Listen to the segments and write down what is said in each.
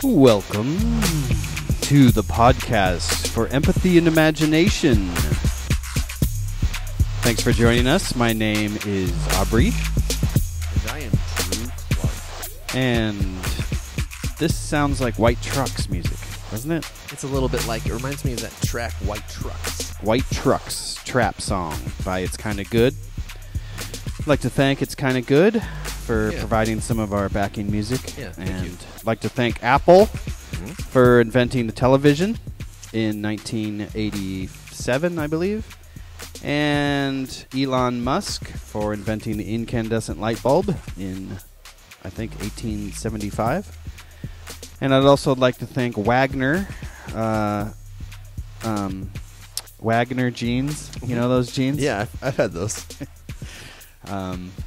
Welcome to the podcast for empathy and imagination. Thanks for joining us. My name is Aubrey. And I am Drew Clark. And this sounds like White Trucks music, doesn't it? It's a little bit like, it reminds me of that track, White Trucks. White Trucks trap song by It's Kinda Good. I'd like to thank It's Kinda Good for providing some of our backing music. Yeah, thank and you. I'd like to thank Apple for inventing the television in 1987, I believe. And Elon Musk for inventing the incandescent light bulb in, I think, 1875. And I'd also like to thank Wagner, Wagner jeans. You know those jeans? Yeah, I've had those.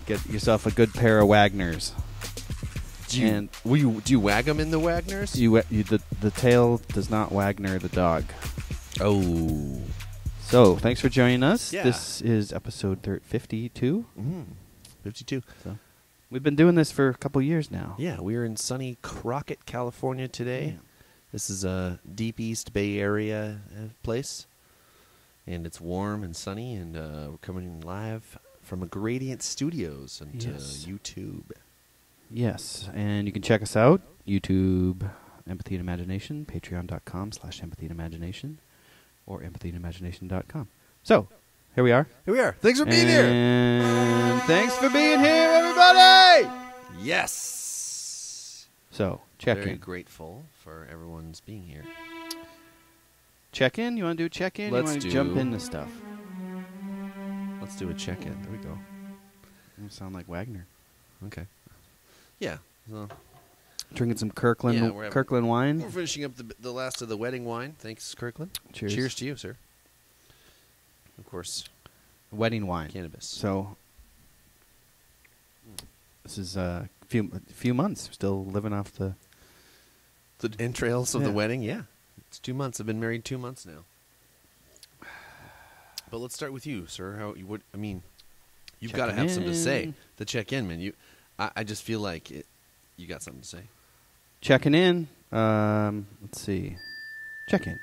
Get yourself a good pair of Wagners. Do you wag them in the Wagners? The tail does not Wagner the dog. Oh. So, thanks for joining us. Yeah. This is episode 52. 52. So, we've been doing this for a couple years now. Yeah, we're in sunny Crockett, California today. Yeah. This is a deep East Bay Area place. And it's warm and sunny, and we're coming live from Gradient Studios and YouTube. Yes, and you can check us out. YouTube, Empathy and Imagination, patreon.com/empathy and imagination, or empathyand'imagination.com. So, here we are. Here we are. Thanks for being here. And thanks for being here, everybody! Yes. So, check Very in. grateful for everyone's being here. Check in? You want to do check in? Let's You want to do- jump into stuff? Let's do a check-in. There we go. You sound like Wagner. Okay. Yeah. So Drinking some Kirkland Yeah, we're having- Kirkland wine. we're finishing up the last of the wedding wine. Thanks, Kirkland. Cheers. Cheers to you, sir. Of course, Wedding wine. cannabis. So, this is a few months. Still living off the... The entrails of the Yeah. wedding. Yeah, it's 2 months. I've been married 2 months now. But let's start with you, sir. How you would? I mean, you've got to Checking have something to say. in. The check-in, man. I just feel like you got something to say. Checking in. Let's see. Check in.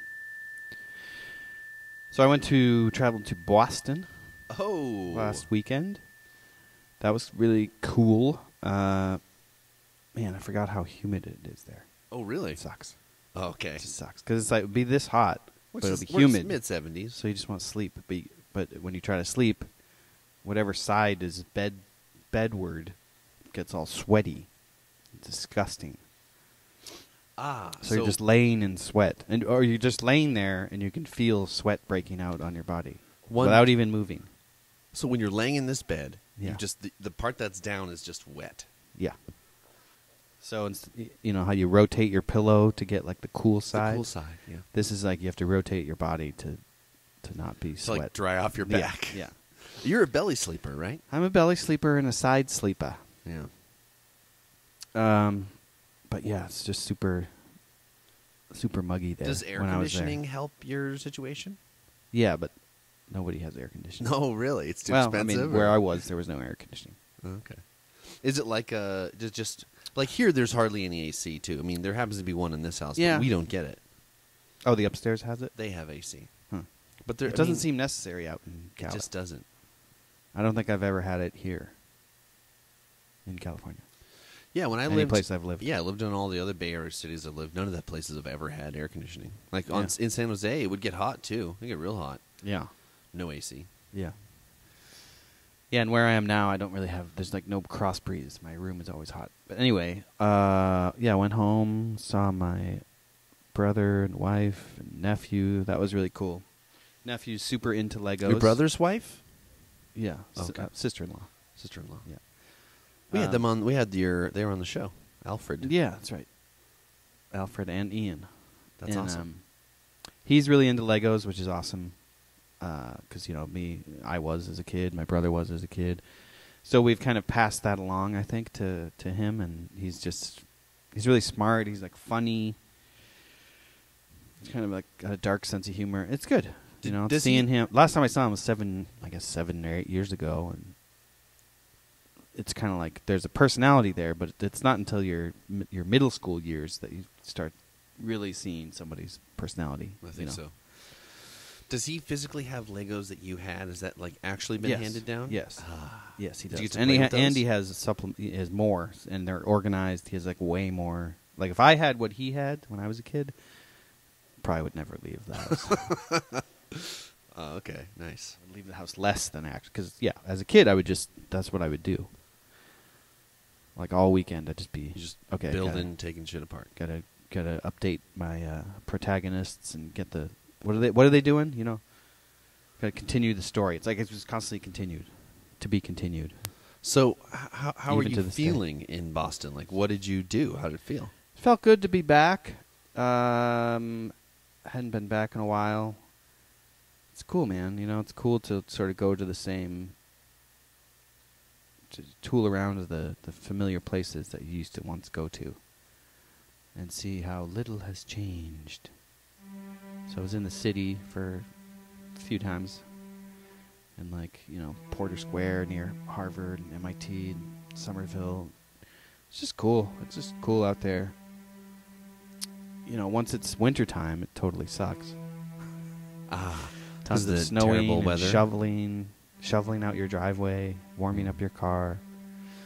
So I traveled to Boston Oh, last weekend. That was really cool. Man, I forgot how humid it is there. Oh, really? It sucks. Oh, okay. It just sucks because it's like it'll be this hot, Which but is it'll be humid. Mid-70s. So you just want to sleep. But when you try to sleep, whatever side is bedward gets all sweaty. It's disgusting. So you're just laying in sweat, or you're just laying there and you can feel sweat breaking out on your body without even moving. So when you're laying in this bed, Yeah. you just the part that's down is just wet. Yeah. So you know how you rotate your pillow to get like the cool side. The cool side, yeah. This is like you have to rotate your body to not be To sweat. like dry off your Yeah, back. Yeah. You're a belly sleeper, right? I'm a belly sleeper and a side sleeper. Yeah. But yeah, it's just super muggy there. Does air when I was there. conditioning help your situation? Yeah, but nobody has air conditioning. No, really. It's too well, expensive. I mean, where I was, there was no air conditioning. Okay. Is it like just like here? There's hardly any AC too. I mean, there happens to be one in this house, Yeah. but we don't get it. Oh, the upstairs has it? They have AC, Huh. but there It doesn't seem necessary out in It Cali. just doesn't. I don't think I've ever had it here in California. Yeah, when I Any lived, place I've lived. Yeah, I lived in all the other Bay Area cities I've lived. None of the places have ever had air conditioning. Like Yeah. in San Jose, it would get hot too. It would get real hot. Yeah. No AC. Yeah. Yeah, and where I am now, I don't really have. There's like no cross breeze. My room is always hot. But anyway, yeah, I went home, saw my brother and wife and nephew. That was really cool. Nephew's super into Legos. Your brother's wife, Yeah. Okay. Sister-in-law. sister-in-law. Yeah. We had them on. They were on the show. Alfred. Yeah, that's right. Alfred and Ian. That's And, awesome. He's really into Legos, which is awesome. Because I was as a kid, my brother was as a kid, so we've kind of passed that along, I think, to him, and he's really smart. He's like funny. He's kind of like got a dark sense of humor. It's good, Does seeing he- him. Last time I saw him was 7 or 8 years ago, and it's kind of like there's a personality there, but it's not until your middle school years that you start really seeing somebody's personality. I think so. Does he physically have Legos that you had? Is that like actually been handed down? Yes. Yes, he does. Did you get to And play with those? Andy has a supplement. He has more, and they're organized. He has like way more. Like if I had what he had when I was a kid, probably would never leave the house. Oh, okay, nice. I'd leave the house less than actually, because as a kid I would that's what I would do. Like all weekend I'd just be building, taking shit apart. Gotta update my protagonists and get the what are they doing? You know, gotta continue the story. It's like it's just constantly continued, to be continued. So how are Even you to this day. feeling in Boston? Like, what did you do? How did it feel? It felt good to be back. Hadn't been back in a while. It's cool, man. You know, it's cool to sort of go to the same, to tool around to the familiar places that you used to once go to, and see how little has changed. So I was in the city for a few times, and like, you know, Porter Square near Harvard and MIT and Somerville. It's just cool. It's just cool out there. You know, once it's wintertime, it totally sucks. Tons of the snowing, terrible and weather. shoveling out your driveway, warming up your car.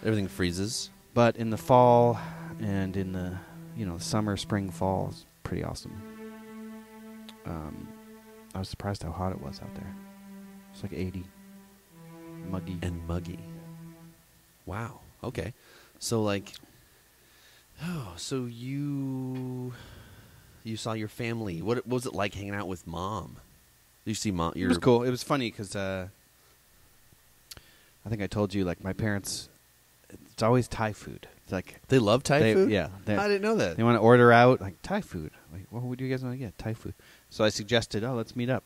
Everything freezes. But in the fall and in the, you know, summer, spring, fall, it's pretty awesome. I was surprised how hot it was out there. It's like 80. Muggy. Wow. Okay. So like, so you saw your family. What was it like hanging out with Mom? Did you see Mom? It was cool. It was funny because I think I told you, like, my parents, it's always Thai food. It's like they love Thai food? Yeah. I didn't know that. They want to order out, like, Thai food. Like, what would you guys want to get? Thai food. So I suggested, let's meet up.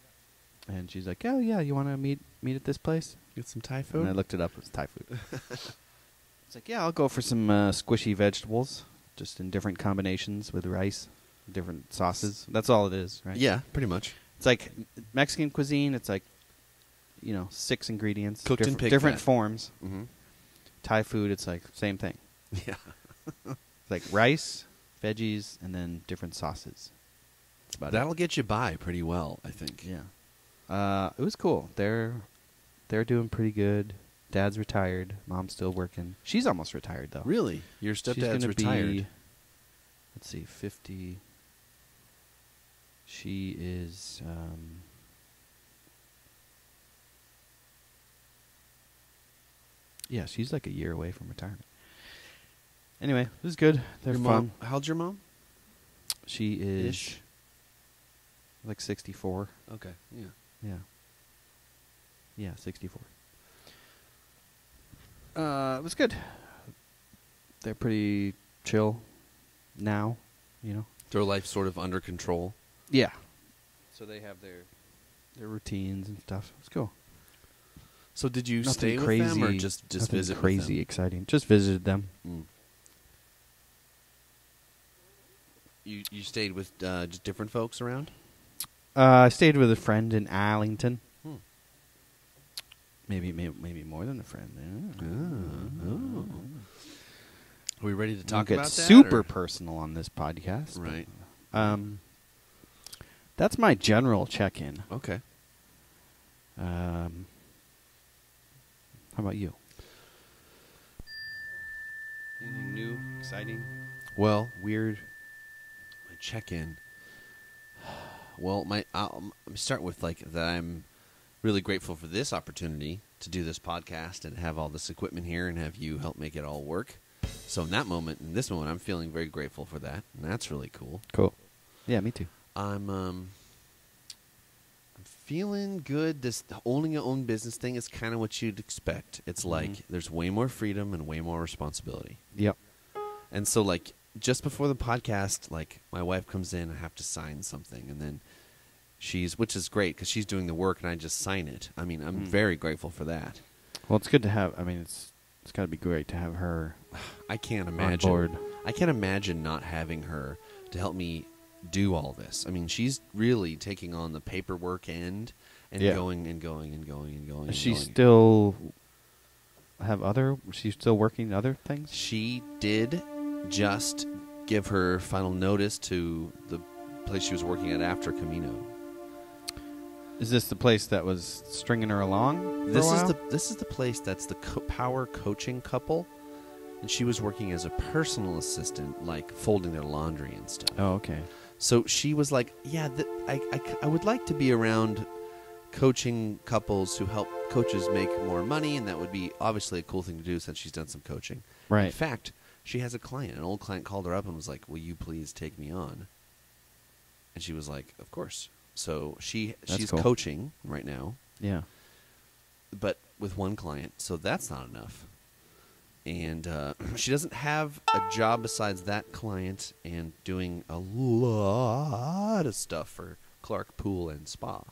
And she's like, oh, yeah, you want to meet at this place? Get some Thai food? And I looked it up. It was Thai food. It's like, yeah, I'll go for some squishy vegetables, just in different combinations with rice, different sauces. That's all it is, right? Yeah, pretty much. It's like Mexican cuisine. It's like, you know, 6 ingredients. Cooked in pig different fat. forms. Mm-hmm. Thai food, it's like same thing. Yeah. It's like rice, veggies, and then different sauces. That's about That'll get you by pretty well, I think. Yeah. It was cool. They're doing pretty good. Dad's retired. Mom's still working. She's almost retired, though. Really? Your She's stepdad's gonna retired? Be, let's see, 50. She is... yeah, she's like a year away from retirement. Anyway, it was good. They're Your fun. mom, how old's your mom? She is Ish? like 64. Okay, yeah. Yeah. Yeah, 64. It was good. They're pretty chill now, you know. Their life's sort of under control. Yeah. So they have their routines and stuff. It's cool. So did you Nothing stay crazy, with them or just nothing visit crazy with them? exciting. Just visited them. Mm. You stayed with just different folks around? I stayed with a friend in Arlington. Hmm. Maybe more than a friend. Are we ready to Don't talk get about that? super or- personal on this podcast. Right. That's my general check-in. Okay. How about you? Anything new, exciting, Well, weird? my check-in. Well, let me start with like that. I'm really grateful for this opportunity to do this podcast and have all this equipment here and have you help make it all work. So in this moment, I'm feeling very grateful for that, and that's really cool. Cool. Yeah, me too. I'm feeling good. This owning your own business thing is kind of what you'd expect. It's like there's way more freedom and way more responsibility. Yep. And so, like, just before the podcast, like, my wife comes in, I have to sign something, and then which is great because she's doing the work and I just sign it. I mean, I'm very grateful for that. Well, it's good to have. I mean, it's got to be great to have her. I can't on imagine. board. I can't imagine not having her to help me do all this. I mean, she's really taking on the paperwork end and going and going and going and going. And She's going. still have other? Was she still working other things? She did just give her final notice to the place she was working at after Camino. Is this the place that was stringing her along for This a is while? this is the place that's the power coaching couple, and she was working as a personal assistant, like folding their laundry and stuff. Oh, okay. So she was like, "Yeah, I would like to be around coaching couples who help coaches make more money, and that would be obviously a cool thing to do since she's done some coaching." In Right. fact, she has a client. An old client called her up and was like, "Will you please take me on?" And she was like, "Of course." So she's cool. coaching right now, Yeah. but with one client, so that's not enough. And she doesn't have a job besides that client and doing a lot of stuff for Clark Pool and Spa.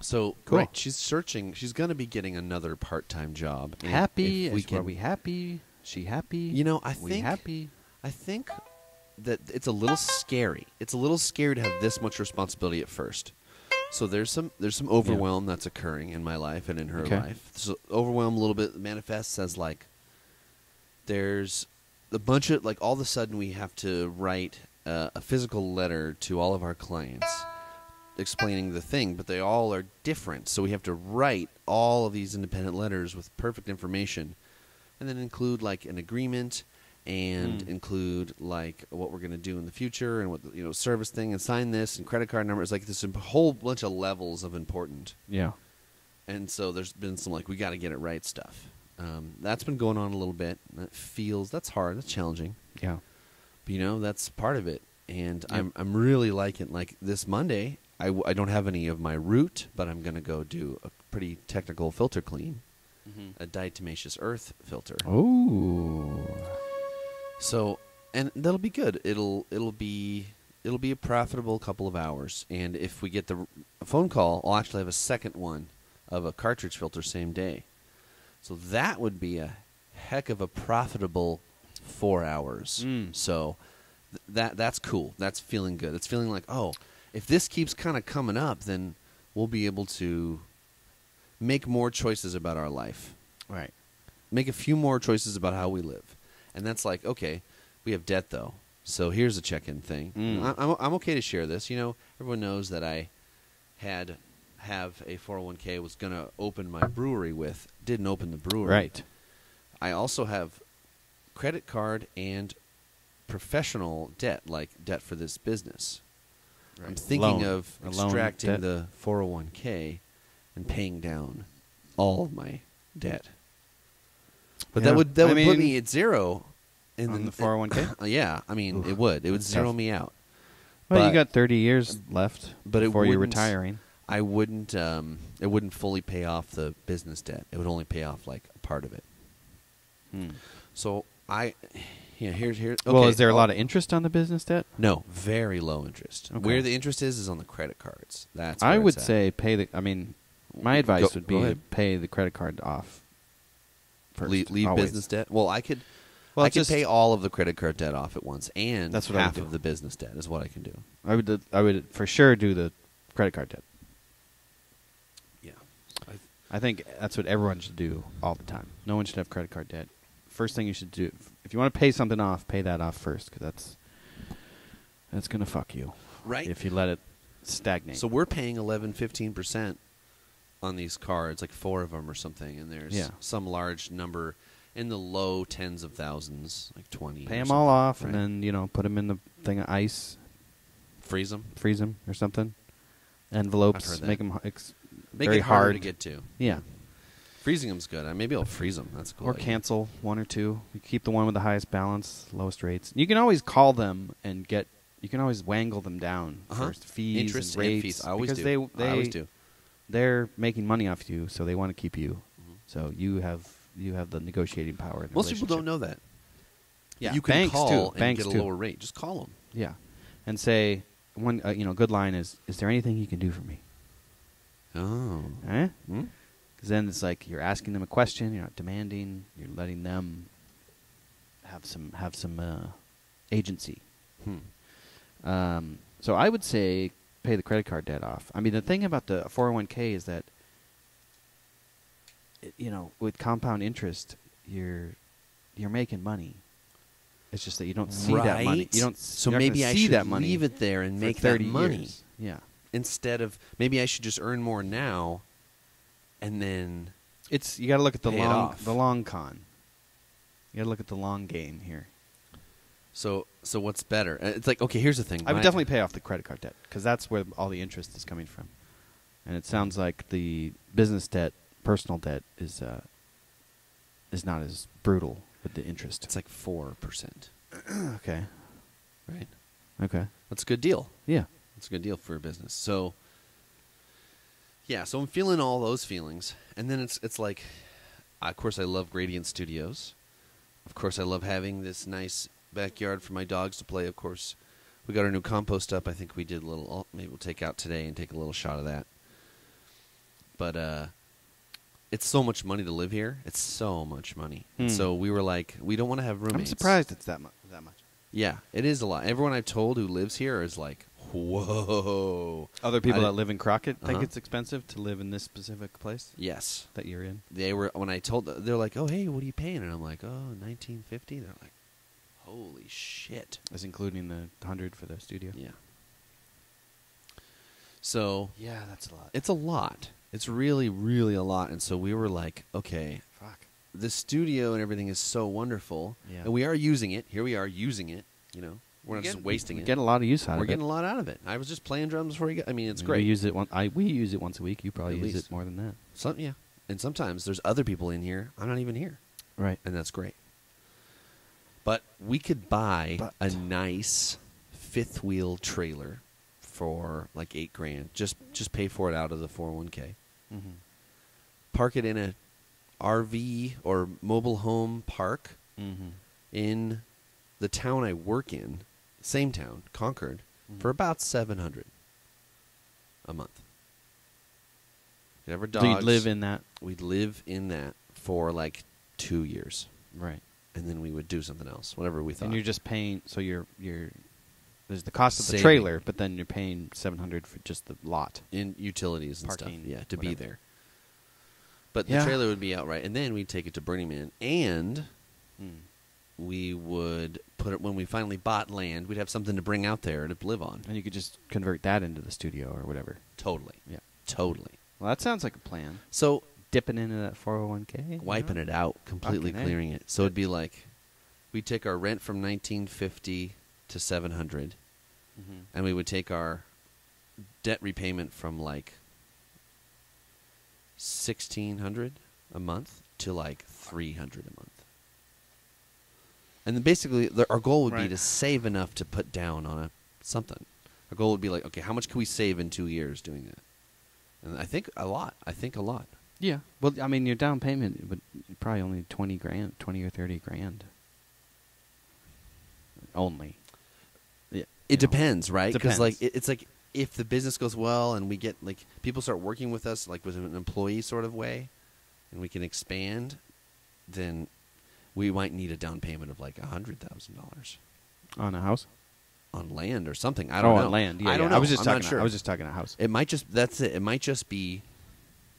So, Cool. right, she's searching. She's going to be getting another part-time job. And Happy? if Are we happy? She happy? You know, I we think happy? I think that it's a little scary. It's a little scary to have this much responsibility at first. So there's some overwhelm that's occurring in my life and in her Okay. life. So overwhelm a little bit manifests as like there's a bunch of like all of a sudden we have to write a physical letter to all of our clients explaining the thing, but they all are different. So we have to write all of these independent letters with perfect information and then include like an agreement and include like what we're going to do in the future and what service thing and sign this and credit card numbers. Like this a whole bunch of levels of important. Yeah. And so there's been some like we got to get it right stuff. That's been going on a little bit. That's hard. That's challenging. Yeah. But that's part of it. And Yep. I'm really liking like this Monday. I don't have any of my root, but I'm going to go do a pretty technical filter clean, a diatomaceous earth filter. Oh. So, and that'll be good. It'll be a profitable couple of hours. And if we get the phone call, I'll actually have a second one of a cartridge filter same day. So that would be a heck of a profitable 4 hours. So that's cool. That's feeling good. It's feeling like, oh, if this keeps kind of coming up, then we'll be able to make more choices about our life. Right. Make a few more choices about how we live. And that's like, okay, we have debt, though. So here's a check-in thing. I'm okay to share this. Everyone knows that I have a 401k, was going to open my brewery with. Didn't open the brewery. Right. I also have credit card and professional debt, like debt for this business. Right. I'm thinking Loan. of A loan extracting debt. the 401k and paying down all of my debt. But Yeah. that would I put mean, me at zero on the 401k? Yeah, I mean, Oof. it would. It would That's zero tough. me out. Well, you But- got 30 years left but it before you're wouldn't- retiring. I wouldn't. It wouldn't fully pay off the business debt. It would only pay off like a part of it. So here's okay. Well, is there a lot of interest on the business debt? No, very low interest. Okay. Where the interest is on the credit cards. That's I where would it's at. say pay the. I mean, my advice would go be to ahead. pay the credit card off first. leave always. business debt. Well, I could. Well, I could just- pay all of the credit card debt off at once, and That's what I would half do. of the business debt is what I can do. I would for sure do the credit card debt. Yeah, I think that's what everyone should do all the time. No one should have credit card debt. First thing you should do, if you want to pay something off, pay that off first, because that's gonna fuck you right. if you let it stagnate. So we're paying 11-15% on these cards, like 4 of them or something, and there's some large number in the low tens of thousands, like 20. pay or them all something, off, right? and then put them in the thing of ice, freeze them. freeze them or something. I've Envelopes, heard that. make them Make very it harder hard to get to. Yeah. Freezing them's good. Maybe I'll freeze them. That's a cool. Or idea. cancel one or two. You keep the one with the highest balance, lowest rates. You can always call them and get. You can always wangle them down for fees Interest and rates and fees. I always because do. they I always do. They're making money off you, so they want to keep you. Mhm. So you have the negotiating power. In the Most people don't relationship. know that. Yeah, You can banks call too. and Banks get a too. lower rate. Just call them. Yeah, and say one. Good line is there anything you can do for me? Oh. Eh? Hmm? Because then it's like you're asking them a question. You're not demanding. You're letting them have some agency. So I would say pay the credit card debt off. I mean, the thing about the 401k is that with compound interest, you're making money. It's just that you don't see that money. You don't. So you're not maybe gonna I see should that money leave it there and for make 30 that money years. Yeah. instead of maybe I should just earn more now, and then You got to look at Pay it off. the long con. You got to look at the long game here. so what's better? It's like, okay, here's the thing. I would definitely pay off the credit card debt because that's where all the interest is coming from. And it sounds like the business debt, personal debt, is not as brutal with the interest. It's like 4%, Okay. right? Okay. That's a good deal. Yeah. It's a good deal for a business. So, yeah, so I'm feeling all those feelings. And then it's like, of course, I love Gradient Studios. Of course, I love having this nice backyard for my dogs to play. Of course, we got our new compost up. I think we did a little, maybe we'll take out today and take a little shot of that. But it's so much money to live here. It's so much money. And so we were like, we don't want to have roommates. I'm surprised it's that much. Yeah, it is a lot. Everyone I've told who lives here is like, whoa. Other people that live in Crockett think Uh-huh. it's expensive to live in this specific place Yes. that you're in. They were, when I told, they're like, oh, hey, what are you paying? And I'm like, oh, $19.50. They're like, holy shit. That's including the 100 for the studio. Yeah. So Yeah, that's a lot. it's a lot. It's really, really a lot. And so we were like, okay, Fuck. the studio and everything is so wonderful. Yeah. And we are using it. Here we are using it, We're not just wasting we it. get a lot of use out We're of getting it. a lot out of it. I was just playing drums before you got. I mean, it's We great. use it we use it once a week. You probably At use least. it more than that. Yeah. And sometimes there's other people in here. I'm not even here. Right. And that's great. But we could buy But- a nice fifth wheel trailer for like $8,000. Just pay for it out of the 401k. Mm-hmm. Park it in a RV or mobile home park Mm-hmm. in the town I work in, same town, Concord, for about $700 a month. We'd have our dogs. So you'd live in that. We'd live in that for like 2 years, Right. and then we would do something else, whatever we thought. And you're just paying. So you're there's the cost of the Saving. trailer, but then you're paying $700 for just the lot. in utilities and Parking, stuff, yeah, to be whatever. there. But Yeah. the trailer would be outright, and then we'd take it to Burning Man, and Mm. we would put it when we finally bought land. We'd have something to bring out there to live on. And you could just convert that into the studio or whatever. Totally, Yeah. totally. Well, that sounds like a plan. So Dipping into that 401k. wiping it out, completely Fucking A. clearing it. So it'd be like we'd take our rent from $19.50 to $700, Mm-hmm. and we would take our debt repayment from like $1,600 a month to like $300 a month. And then basically, our goal would be Right. to save enough to put down on something. Our goal would be like, okay, how much can we save in 2 years doing that? And I think a lot. Yeah. Well, I mean, your down payment would probably only $20,000, 20 or 30 grand. Only. Yeah. It depends, right? Because like Depends. it's like if the business goes well and we get like people start working with us like with an employee sort of way, and we can expand, then we might need a down payment of like $100,000 On a house. on land or something. I don't know. On land. Yeah, I don't yeah. know. I was just I'm talking. not sure. I was just talking a house. It might just that's it. It might just be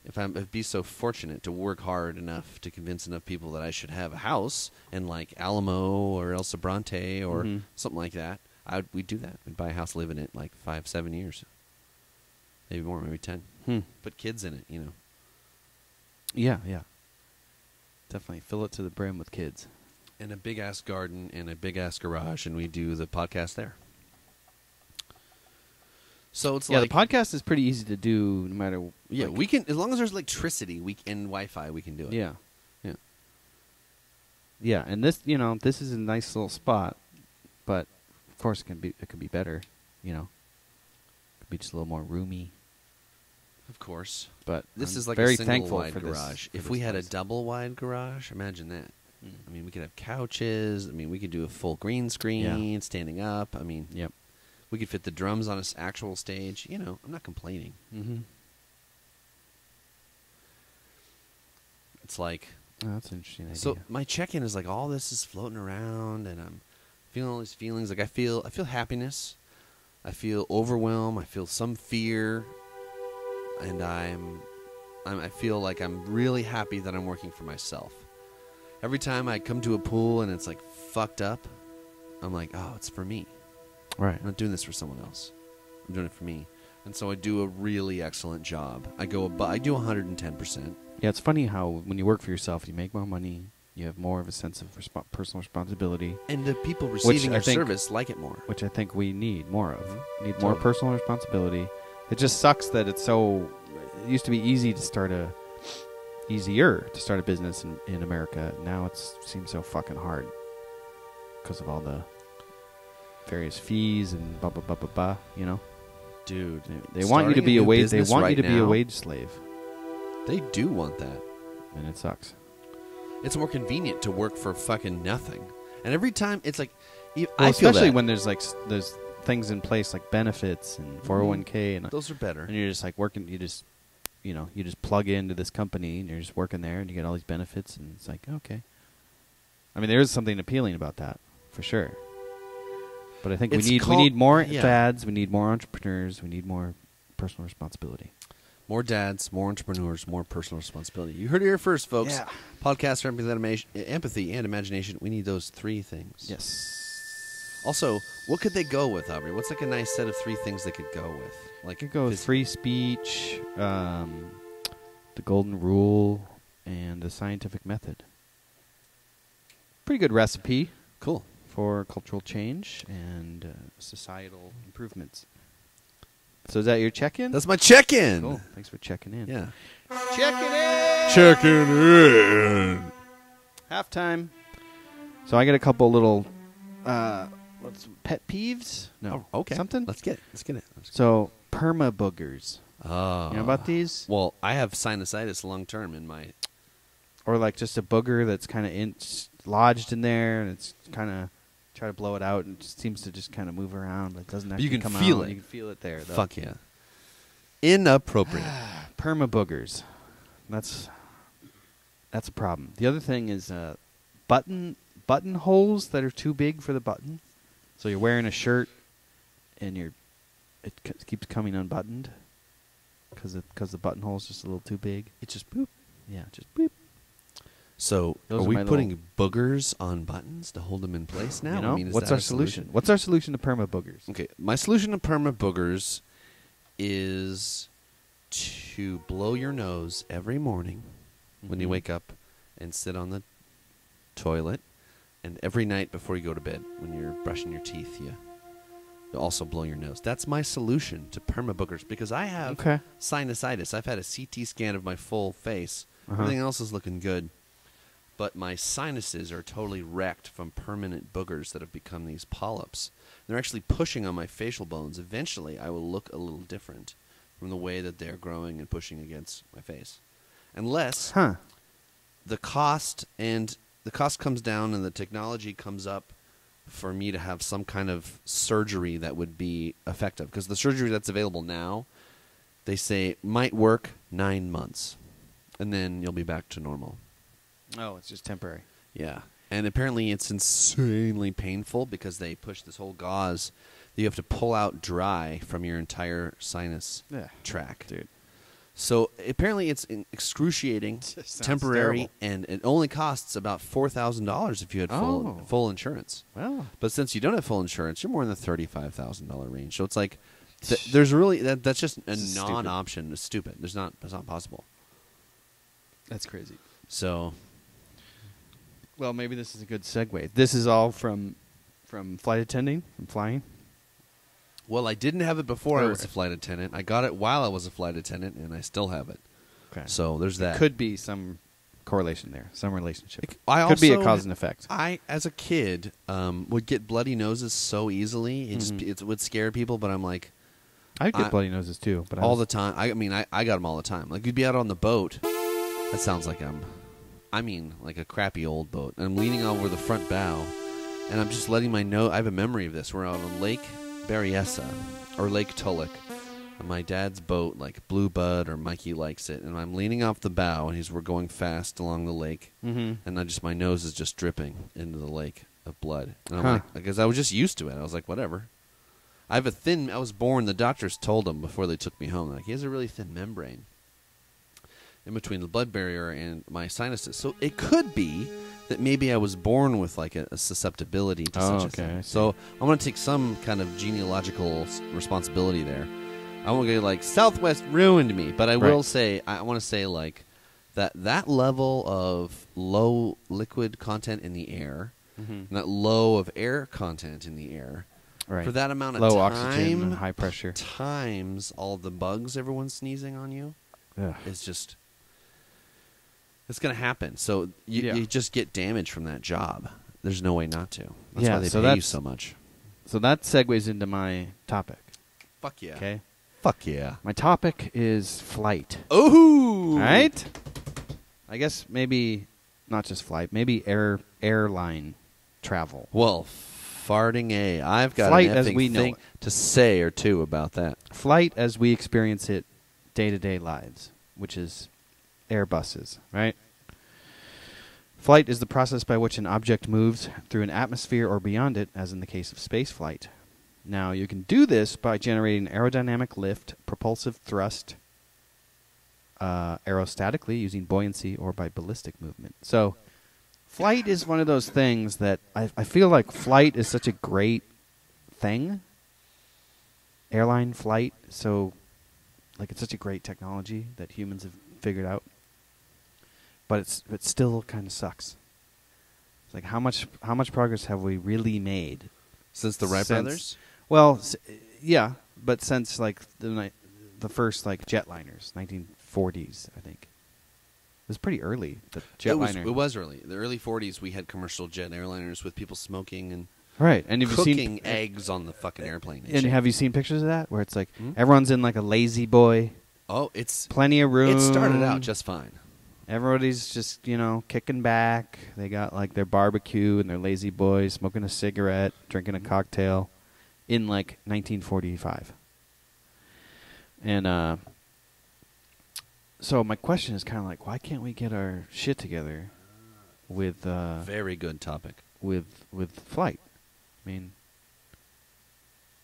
if I'd be so fortunate to work hard enough to convince enough people that I should have a house in like Alamo or El Sobrante or Mhm. something like that. We'd do that. We'd buy a house, live in it like 5-7 years, maybe more, maybe 10. Put kids in it, Yeah, yeah. Definitely fill it to the brim with kids. and a big ass garden and a big ass garage, and we do the podcast there. So it's Yeah, like the podcast is pretty easy to do, no matter. yeah, like- we can as long as there's electricity, and Wi-Fi, we can do it. Yeah, yeah. yeah, and this, this is a nice little spot, but of course it could be better. It could be just a little more roomy. Of course. But This I'm is like very a single thankful wide for this- garage. for If this we had a place. double wide garage, imagine that. Mm. I mean, we could have couches. I mean, we could do a full green screen, standing up. I mean, Yep. we could fit the drums on an actual stage. I'm not complaining. Mm-hmm. It's like Oh, that's an interesting idea. so. My check-in is like all this is floating around, and I'm feeling all these feelings. Like I feel happiness. I feel overwhelm. I feel some fear, and I'm I feel like I'm really happy that I'm working for myself. Every time I come to a pool and it's like fucked up, I'm like, oh, it's for me. Right. I'm not doing this for someone else. I'm doing it for me. And so I do a really excellent job. I do 110%. Yeah, it's funny how when you work for yourself, you make more money, you have more of a sense of personal responsibility. And the people receiving your think- service like it more. Which I think we need more of. Mhm. Need more Totally. personal responsibility. It just sucks that it's so... It used to be easier to start a business in America. Now it seems so fucking hard because of all the various fees and blah, blah, blah, blah, blah, you know? Dude, They want you to be a wage... They want you to be a now, wage slave. They do want that. And it sucks. It's more convenient to work for fucking nothing. And every time, it's like... Well, I feel especially that. when there's things in place like benefits and 401k and Those are better. and you're just like working. You just plug into this company and you're just working there and you get all these benefits and it's like okay. I mean, there is something appealing about that for sure. But I think we need more dads. We need more entrepreneurs. We need more personal responsibility. More dads, more entrepreneurs, more personal responsibility. You heard it here first, folks. Yeah. Podcast for empathy and imagination. We need those three things. Yes. Also, what could they go with, Aubrey? What's like a nice set of three things they could go with? Like Could go with free speech, the golden rule, and the scientific method. Pretty good recipe. Cool. For cultural change and societal improvements. So is that your check-in? That's my check-in. Cool. Thanks for checking in. Yeah. Checking in. Checking in. Halftime. So I got a couple little what's pet peeves? No. Oh, okay. Something? Let's get it. So perma-boogers. Oh. You know about these? Well, I have sinusitis long-term in my... Or like just a booger that's kind of lodged in there and it's kind of... Try to blow it out, and it just seems to just kind of move around. It doesn't actually come out. You can feel it. You can feel it there, though. Fuck yeah. Inappropriate. Perma-boogers. That's a problem. The other thing is button holes that are too big for the button. So you're wearing a shirt, and it keeps coming unbuttoned because the buttonhole's just a little too big. It just boop. Yeah, just boop. So, Those are are we my putting boogers on buttons to hold them in place now? You know? I mean, is What's that our a solution? What's our solution to perma-boogers? Okay, my solution to perma-boogers is to blow your nose every morning when you wake up and sit on the toilet, and every night before you go to bed when you're brushing your teeth, you also blow your nose. That's my solution to perma-boogers because I have sinusitis. I've had a CT scan of my full face. Everything else is looking good. But my sinuses are totally wrecked from permanent boogers that have become these polyps. They're actually pushing on my facial bones. Eventually, I will look a little different from the way that they're growing and pushing against my face. Unless the cost comes down and the technology comes up for me to have some kind of surgery that would be effective. Because the surgery that's available now, they say might work 9 months. And then you'll be back to normal. Oh, it's just temporary. Yeah. And apparently it's insanely painful because they push this whole gauze that you have to pull out dry from your entire sinus tract. Dude. So apparently it's excruciating, temporary, and it only costs about $4,000 if you had full insurance. Well. But since you don't have full insurance, you're more in the $35,000 range. So it's like there's really that's just a non-option. It's stupid. That's not possible. That's crazy. So... Well, maybe this is a good segue. This is all from flight attending, from flying? Well, I didn't have it before I was a flight attendant. I got it while I was a flight attendant, and I still have it. Okay. So there's that. Could be some correlation there, some relationship. Could be a cause and effect. I, as a kid, would get bloody noses so easily. It would scare people, but I'm like... I get bloody noses, too. But all the time. I got them all the time. Like, you'd be out on the boat. That sounds like like a crappy old boat. And I'm leaning over the front bow, and I'm just letting my nose... I have a memory of this. We're out on Lake Berryessa, or Lake Tulloch, on my dad's boat, like Blue Bud or Mikey Likes It, and I'm leaning off the bow, and we're going fast along the lake, and my nose is just dripping into the lake of blood. And I'm like, because I was just used to it. I was like, whatever. I was born, the doctors told them before they took me home, like, he has a really thin membrane. in between the blood barrier and my sinuses. So it could be that maybe I was born with like a susceptibility to such a thing. So I'm going to take some kind of genealogical responsibility there. I won't get like Southwest ruined me, but I will say, I want to say like that level of low liquid content in the air, and that low of air content in the air, for that amount of low time, oxygen and high pressure, times all the bugs everyone's sneezing on you, is just, it's going to happen. So you just get damage from that job. There's no way not to. That's why they pay you so much. So that segues into my topic. Fuck yeah. Okay. Fuck yeah. My topic is flight. Ooh. Right? I guess maybe not just flight, maybe airline travel. Well, farting A. I've got flight an as effing we know thing to say or two about that. Flight as we experience it day-to-day lives, which is Airbuses, right? Flight is the process by which an object moves through an atmosphere or beyond it, as in the case of space flight. Now, you can do this by generating aerodynamic lift, propulsive thrust, aerostatically using buoyancy, or by ballistic movement. So, flight is one of those things that I feel like flight is such a great thing. Airline flight, so like it's such a great technology that humans have figured out. But it still kind of sucks. It's like how much progress have we really made since the Wright brothers? Well, yeah, but since like the first like jetliners, 1940s, I think. It was pretty early. The jetliner. It was early. The early 40s, we had commercial jet airliners with people smoking and and cooking eggs on the fucking airplane. And have you seen pictures of that where it's like everyone's in like a lazy boy? Oh, it's plenty of room. It started out just fine. Everybody's just, kicking back. They got like their barbecue and their lazy boy, smoking a cigarette, drinking a cocktail in like 1945. And so my question is kind of like, why can't we get our shit together with very good topic with flight? I mean,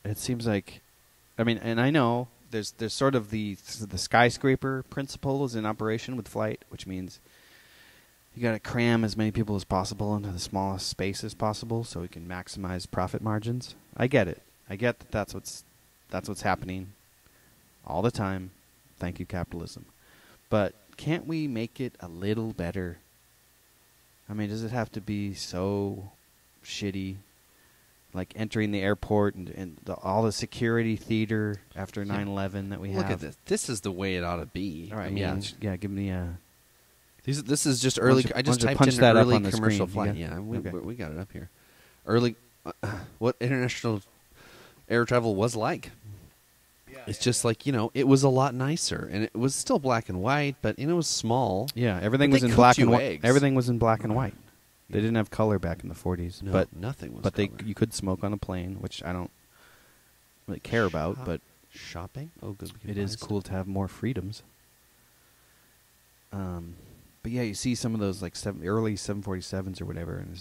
it seems like, and I know there's sort of the skyscraper principle is in operation with flight, which means you got to cram as many people as possible into the smallest space as possible so we can maximize profit margins. I get it. I get that that's what's happening all the time. Thank you, capitalism. But can't we make it a little better? I mean, does it have to be so shitty? Like entering the airport and all the security theater after 9/11 that we have. Look at this. This is the way it ought to be. All right, give me a... This is just early... I just typed in that early up on commercial the flight. screen. Yeah, Okay. we got it up here. Early... what international air travel was like. It's just like, it was a lot nicer. And it was still black and white, but, it was small. Yeah, everything was in black and white. Everything was in black and white. They didn't have color back in the 40s. No, but nothing was But color. you could smoke on a plane, which I don't really care about. But shopping? Oh, good. It is cool to have more freedoms. But yeah, you see some of those like early 747s or whatever, and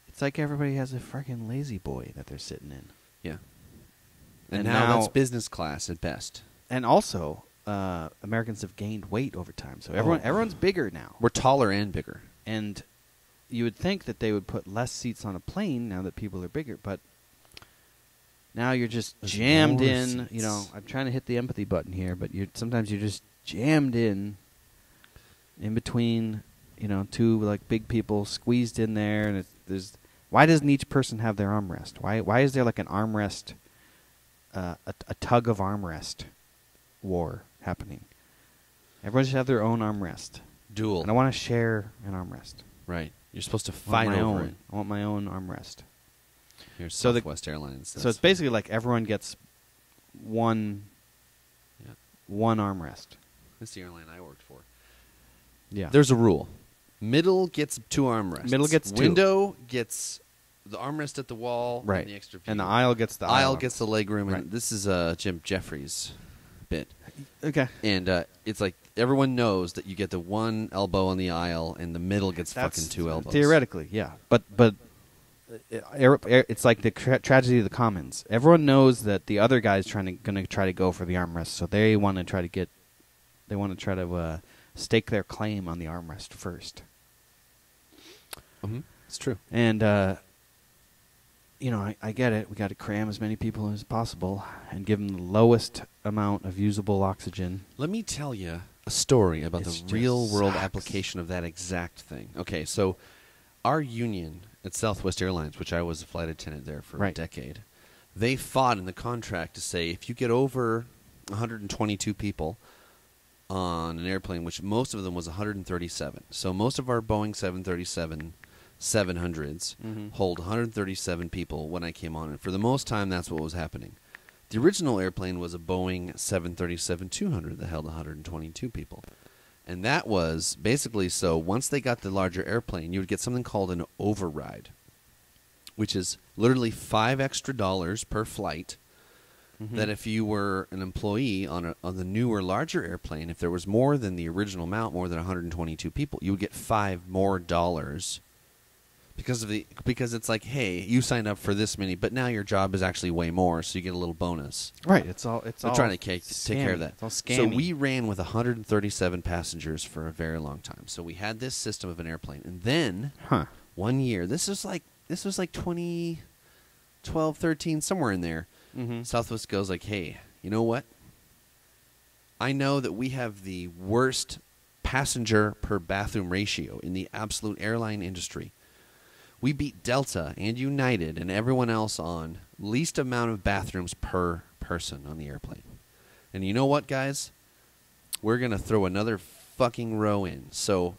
it's like everybody has a freaking lazy boy that they're sitting in. Yeah. And now that's business class at best. And also, Americans have gained weight over time, so everyone's bigger now. We're taller and bigger. And you would think that they would put less seats on a plane now that people are bigger, but now you're just jammed in. Seats. I'm trying to hit the empathy button here, but sometimes you're just jammed in between, two like big people squeezed in there, and why doesn't each person have their armrest? Why is there like an armrest, a tug of armrest war happening? Everyone should have their own armrest. Dual. And I want to share an armrest. Right. You're supposed to fight over it. I want my own armrest. Here's Southwest Airlines. So it's basically like everyone gets one armrest. This is the airline I worked for. Yeah. There's a rule. Middle gets 2 armrests. Middle gets 2. Window gets the armrest at the wall. Right. And the extra view. And the aisle gets the aisle gets the leg room. Right. And this is Jim Jeffries' bit. Okay. And it's like everyone knows that you get the one elbow on the aisle, and the middle gets fucking 2 elbows. Theoretically, yeah. But it's like the tragedy of the commons. Everyone knows that the other guy's going to try to go for the armrest, so they want to try to stake their claim on the armrest first. Mm-hmm. It's true. And, I get it. We got to cram as many people as possible and give them the lowest amount of usable oxygen. Let me tell you a story about It's the just real-world sucks. application of that exact thing. Okay, so our union at Southwest Airlines, which I was a flight attendant there for a Right. decade, they fought in the contract to say if you get over 122 people on an airplane, which most of them was 137. So most of our Boeing 737 700s hold 137 people when I came on. And for the most time, that's what was happening. The original airplane was a Boeing 737-200 that held 122 people. And that was basically so once they got the larger airplane, you would get something called an override, which is literally $5 extra per flight. That if you were an employee on the newer, larger airplane, if there was more than the original amount, more than 122 people, you would get $5 more because it's like, hey, you signed up for this many, but now your job is actually way more, so you get a little bonus. Right. It's all They're trying to take care of that. It's all scammy. So we ran with 137 passengers for a very long time. So we had this system of an airplane, and then 1 year, this was like 2012, 13, somewhere in there. Southwest goes like, hey, you know what? I know that we have the worst passenger per bathroom ratio in the absolute airline industry. We beat Delta and United and everyone else on least amount of bathrooms per person on the airplane. And you know what, guys? We're going to throw another fucking row in. So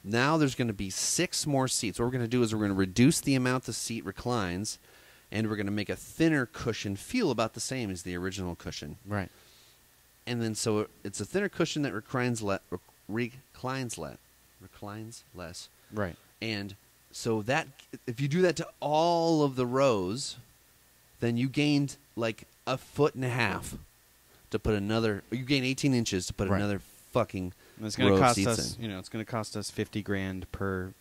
now there's going to be 6 more seats. What we're going to do is we're going to reduce the amount the seat reclines, and we're going to make a thinner cushion feel about the same as the original cushion. Right. And then so it's a thinner cushion that reclines less. Right. And so that if you do that to all of the rows, then you gained like a foot and a half to put another. You gain 18 inches to put Right. another fucking And it's going row to of cost seats us, in. it's going to cost us $50,000 per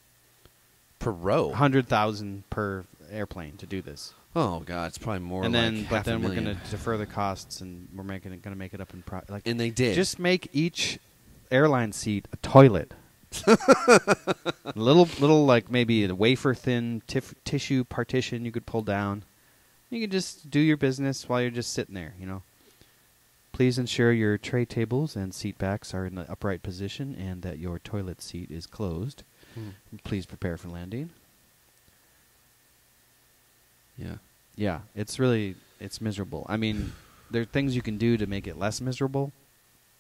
row. 100,000 per airplane to do this. Oh god, it's probably more. And like then, but then we're going $500,000. to defer the costs, and we're going to make it up in And they did. Just make each airline seat a toilet. little like maybe a wafer thin tissue partition you could pull down. You can just do your business while you're just sitting there. Please ensure your tray tables and seat backs are in the upright position and that your toilet seat is closed. Please prepare for landing. Yeah. Yeah, it's miserable. I mean, there are things you can do to make it less miserable,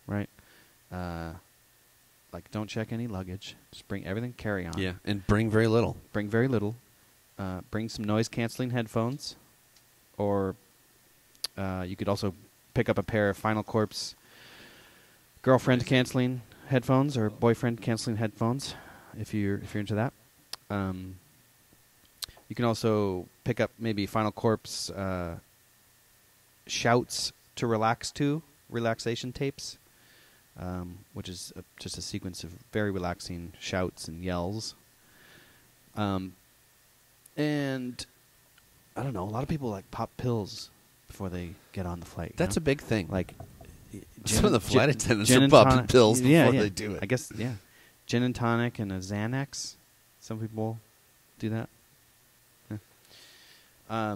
right? Like don't check any luggage. Just bring everything carry on. Yeah, and bring very little. Bring very little. Bring some noise-canceling headphones. Or you could also pick up a pair of Final Corpse girlfriend-canceling headphones or boyfriend-canceling headphones if you're into that. You can also pick up maybe Final Corpse shouts to relax to, relaxation tapes, which is just a sequence of very relaxing shouts and yells. And I don't know, a lot of people like pop pills before they get on the flight. That's a big thing. like some of the flight attendants gin are and popping tonic- pills yeah, before yeah. they do it. I guess, yeah. Gin and tonic and a Xanax. Some people do that.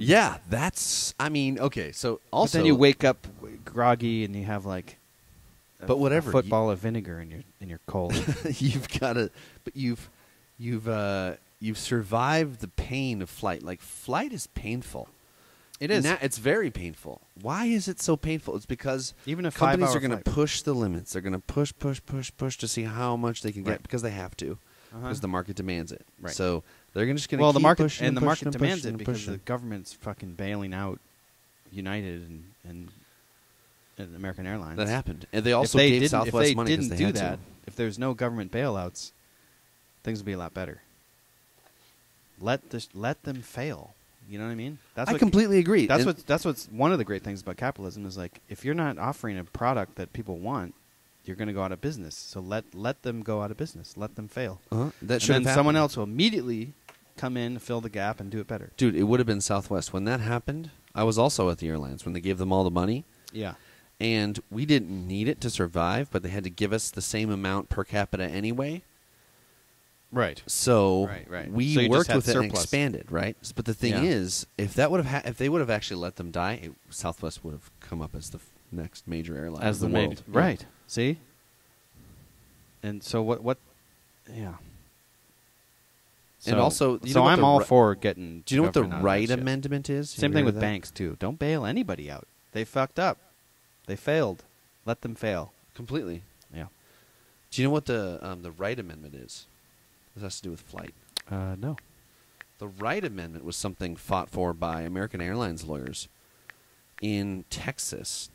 Yeah, that's. I mean, okay. So But also, then you wake up groggy and you have like But whatever, a football of vinegar in your cold. you've got to. But you've survived the pain of flight. Like flight is painful. It is. It's very painful. Why is it so painful? It's because Even a companies 5-hour are going flight. to push the limits. They're going to push to see how much they can get Right. because they have to, because the market demands it. Right. So they're just going to Well, keep the market pushing and the pushing market and demands pushing it and because pushing. the government's fucking bailing out United and American Airlines. That happened, and they also if they gave didn't, Southwest if they money because didn't they do had that, to. if there's no government bailouts, things would be a lot better. Let them fail. You know what I mean? I completely agree. That's And- what's one of the great things about capitalism is like if you're not offering a product that people want, you're going to go out of business. So let them go out of business. Let them fail. that And should then have someone happened. else will immediately come in, fill the gap, and do it better. Dude, it would have been Southwest when that happened. I was also at the airlines when they gave them all the money, Yeah. and we didn't need it to survive, but they had to give us the same amount per capita anyway. Right. So Right. we So you just worked had with it and surplus. expanded, right? But the thing is, if that would have if they would have actually let them die, Southwest would have come up as the next major airline As in the world. Right. See? And so what yeah. And So- also, you so know what I'm the all ri- for getting Do you know what the government out of that right shit. amendment is? Same You thing heard with of that? banks too. Don't bail anybody out. They fucked up. They failed. Let them fail. Completely. Yeah. Do you know what the Wright Amendment is? This has to do with flight. No. The Wright Amendment was something fought for by American Airlines lawyers in Texas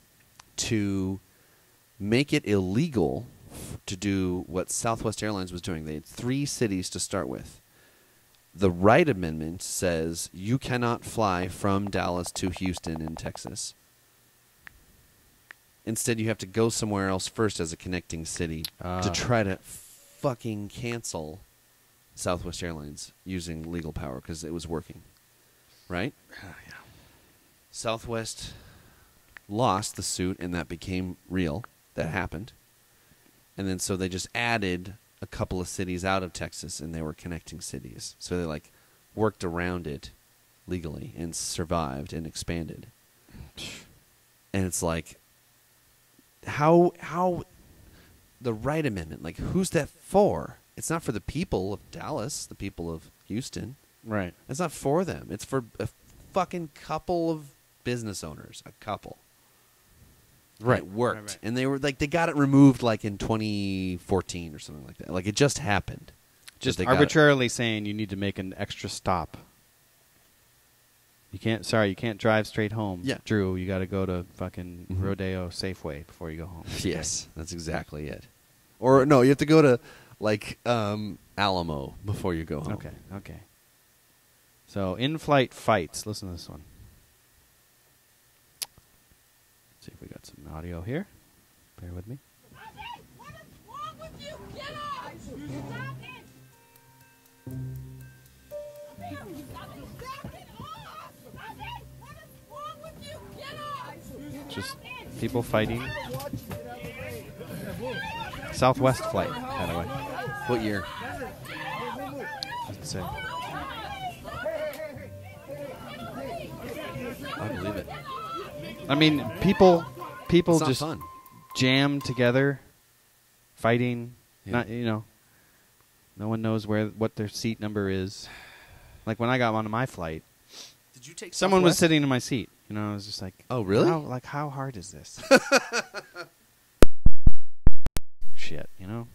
to make it illegal to do what Southwest Airlines was doing. They had 3 cities to start with. The Wright Amendment says you cannot fly from Dallas to Houston in Texas. Instead, you have to go somewhere else first as a connecting city to try to fucking cancel Southwest Airlines using legal power because it was working. Right? Yeah. Southwest lost the suit, and that became real. That happened. And then so they just added a couple of cities out of Texas, and they were connecting cities. So they, like, worked around it legally and survived and expanded. And it's like, how the Wright Amendment, like, who's that for? It's not for the people of Dallas, the people of Houston. Right. It's not for them. It's for a fucking couple of business owners. A couple. Right. It worked. Right. And they were like, they got it removed like in 2014 or something like that. Like, it just happened. Just They got it. arbitrarily saying you need to make an extra stop. You can't drive straight home. Yeah. Drew, you got to go to fucking Mhm. Rodeo Safeway before you go home. Yes, that's exactly it. Or no, you have to go to like Alamo before you go home. Okay. So, in-flight fights. Listen to this one. Let's see if we got some audio here. Bear with me. What is wrong with you? Get off! Stop it! Stop it! What is wrong with you? Get off! Just people fighting. Southwest flight, by the way. What year? Doesn't say. I believe it. I mean, people It's not just fun. jam together, fighting. Yeah. Not no one knows what their seat number is. Like when I got onto my flight, Did you take someone was Southwest? sitting in my seat. You know, I was just like, Oh, really? How hard is this? Shit, you know.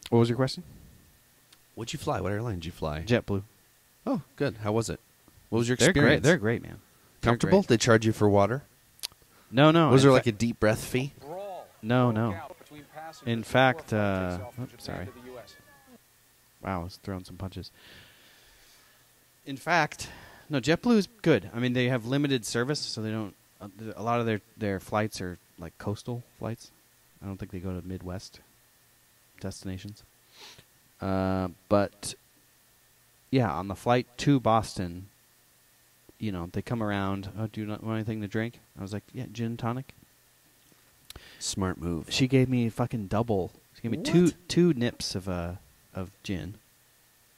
What was your question? What'd you fly? What airline did you fly? JetBlue. Oh, good. How was it? What was your They're experience? great. They're great, man. They're comfortable. great. They charge you for water. No. Was there in like a fa- deep breath fee? No. In fact, sorry. Wow, I was throwing some punches. In fact, no, JetBlue is good. I mean, they have limited service, so they don't. A lot of their flights are like coastal flights. I don't think they go to Midwest destinations. But yeah, on the flight to Boston, you know, they come around. Oh, do you not want anything to drink? I was like, yeah, gin and tonic. Smart move. She gave me a fucking double. She gave me What? two nips of gin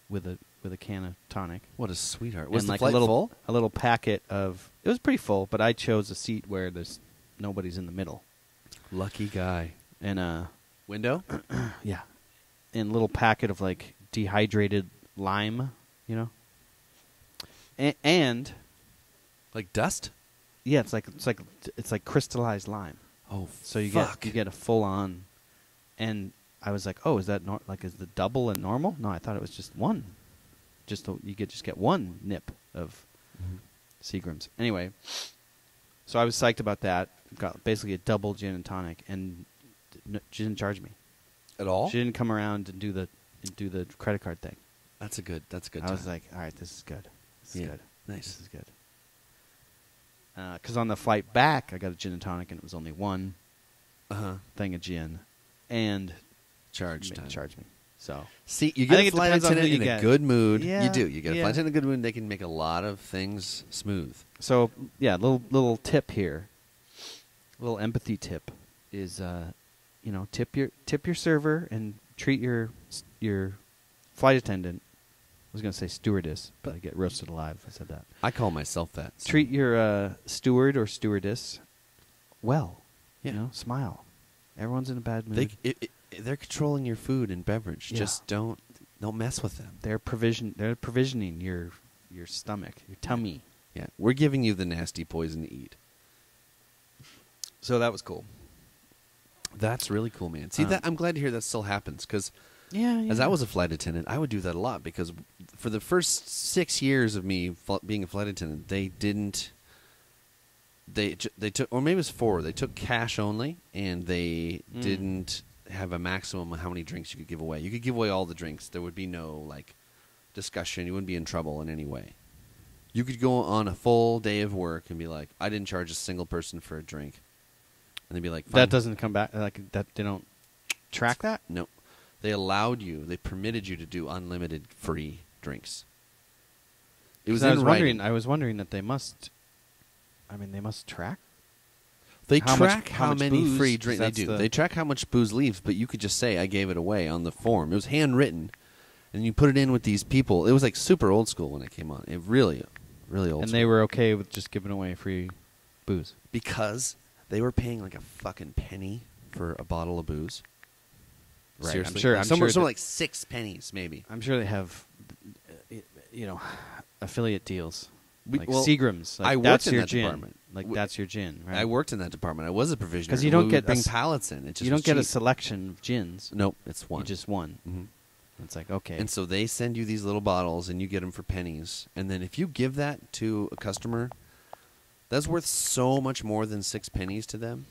with a can of tonic. What a sweetheart. And Was the like flight full? a little packet of. It was pretty full, but I chose a seat where there's nobody's in the middle. Lucky guy. And Window? yeah, and a little packet of like dehydrated lime, you know. And Like dust? yeah, it's like crystallized lime. Oh, So you fuck. get a full on, and I was like, oh, is that is the double and normal? No, I thought it was just one. You get one nip of Mhm. Seagram's. Anyway, so I was psyched about that. Got basically a double gin and tonic, and she didn't charge me. At all? She didn't come around and do the credit card thing. That's a good I was time. like, all right, this is good. This is Yeah. good. Nice. This is good. Because on the flight back, I got a gin and tonic, and it was only one Uh-huh. thing of gin, and Charge made time. charge me. So See, you I get think a it flight depends on who attendant you in a get. good mood. Yeah, You do. You get a yeah. flight attendant in a good mood. They can make a lot of things smooth. So yeah, little tip here. Little empathy tip is, tip your server and treat your flight attendant. I was going to say stewardess, but I get roasted alive if I said that. I call myself that. so- Treat your steward or stewardess well. Yeah. Smile. Everyone's in a bad mood. They're controlling your food and beverage. Yeah. Just don't mess with them. They're provisioning your stomach, your tummy. Yeah, we're giving you the nasty poison to eat. So that was cool. That's really cool, man. See, that I'm glad to hear that still happens because Yeah. as I was a flight attendant, I would do that a lot because for the first 6 years of me being a flight attendant, they didn't. They took, or maybe it was 4. They took cash only, and they didn't have a maximum of how many drinks you could give away. You could give away all the drinks. There would be no discussion. You wouldn't be in trouble in any way. You could go on a full day of work and be like, I didn't charge a single person for a drink. And they'd be like, fine. That doesn't come back that. They don't track that. No. They permitted you to do unlimited free drinks. It was in writing. I was wondering that they must. They must track. They how track much- how how much many booze, free drinks they that's do. the- They track how much booze leaves, but you could just say, I gave it away on the form. It was handwritten, and you put it in with these people. It was super old school when it came on. It really, really old And school. they were okay with just giving away free booze. Because they were paying a fucking penny for a bottle of booze. Right, I'm Seriously. sure- I'm somewhere, sure somewhere that- like 6 pennies, maybe. I'm sure they have, affiliate deals. Like well, Seagram's. I worked that's in your that gin. department. That's your gin, right? I worked in that department. I was a provisioner. 'Cause you don't We get would bring a s- pallets in. It just You don't was get a cheap. selection of gins. Nope, it's one. You just one. Mhm. It's like, okay. And so they send you these little bottles, and you get them for pennies. And then if you give that to a customer, that's worth so much more than 6 pennies to them.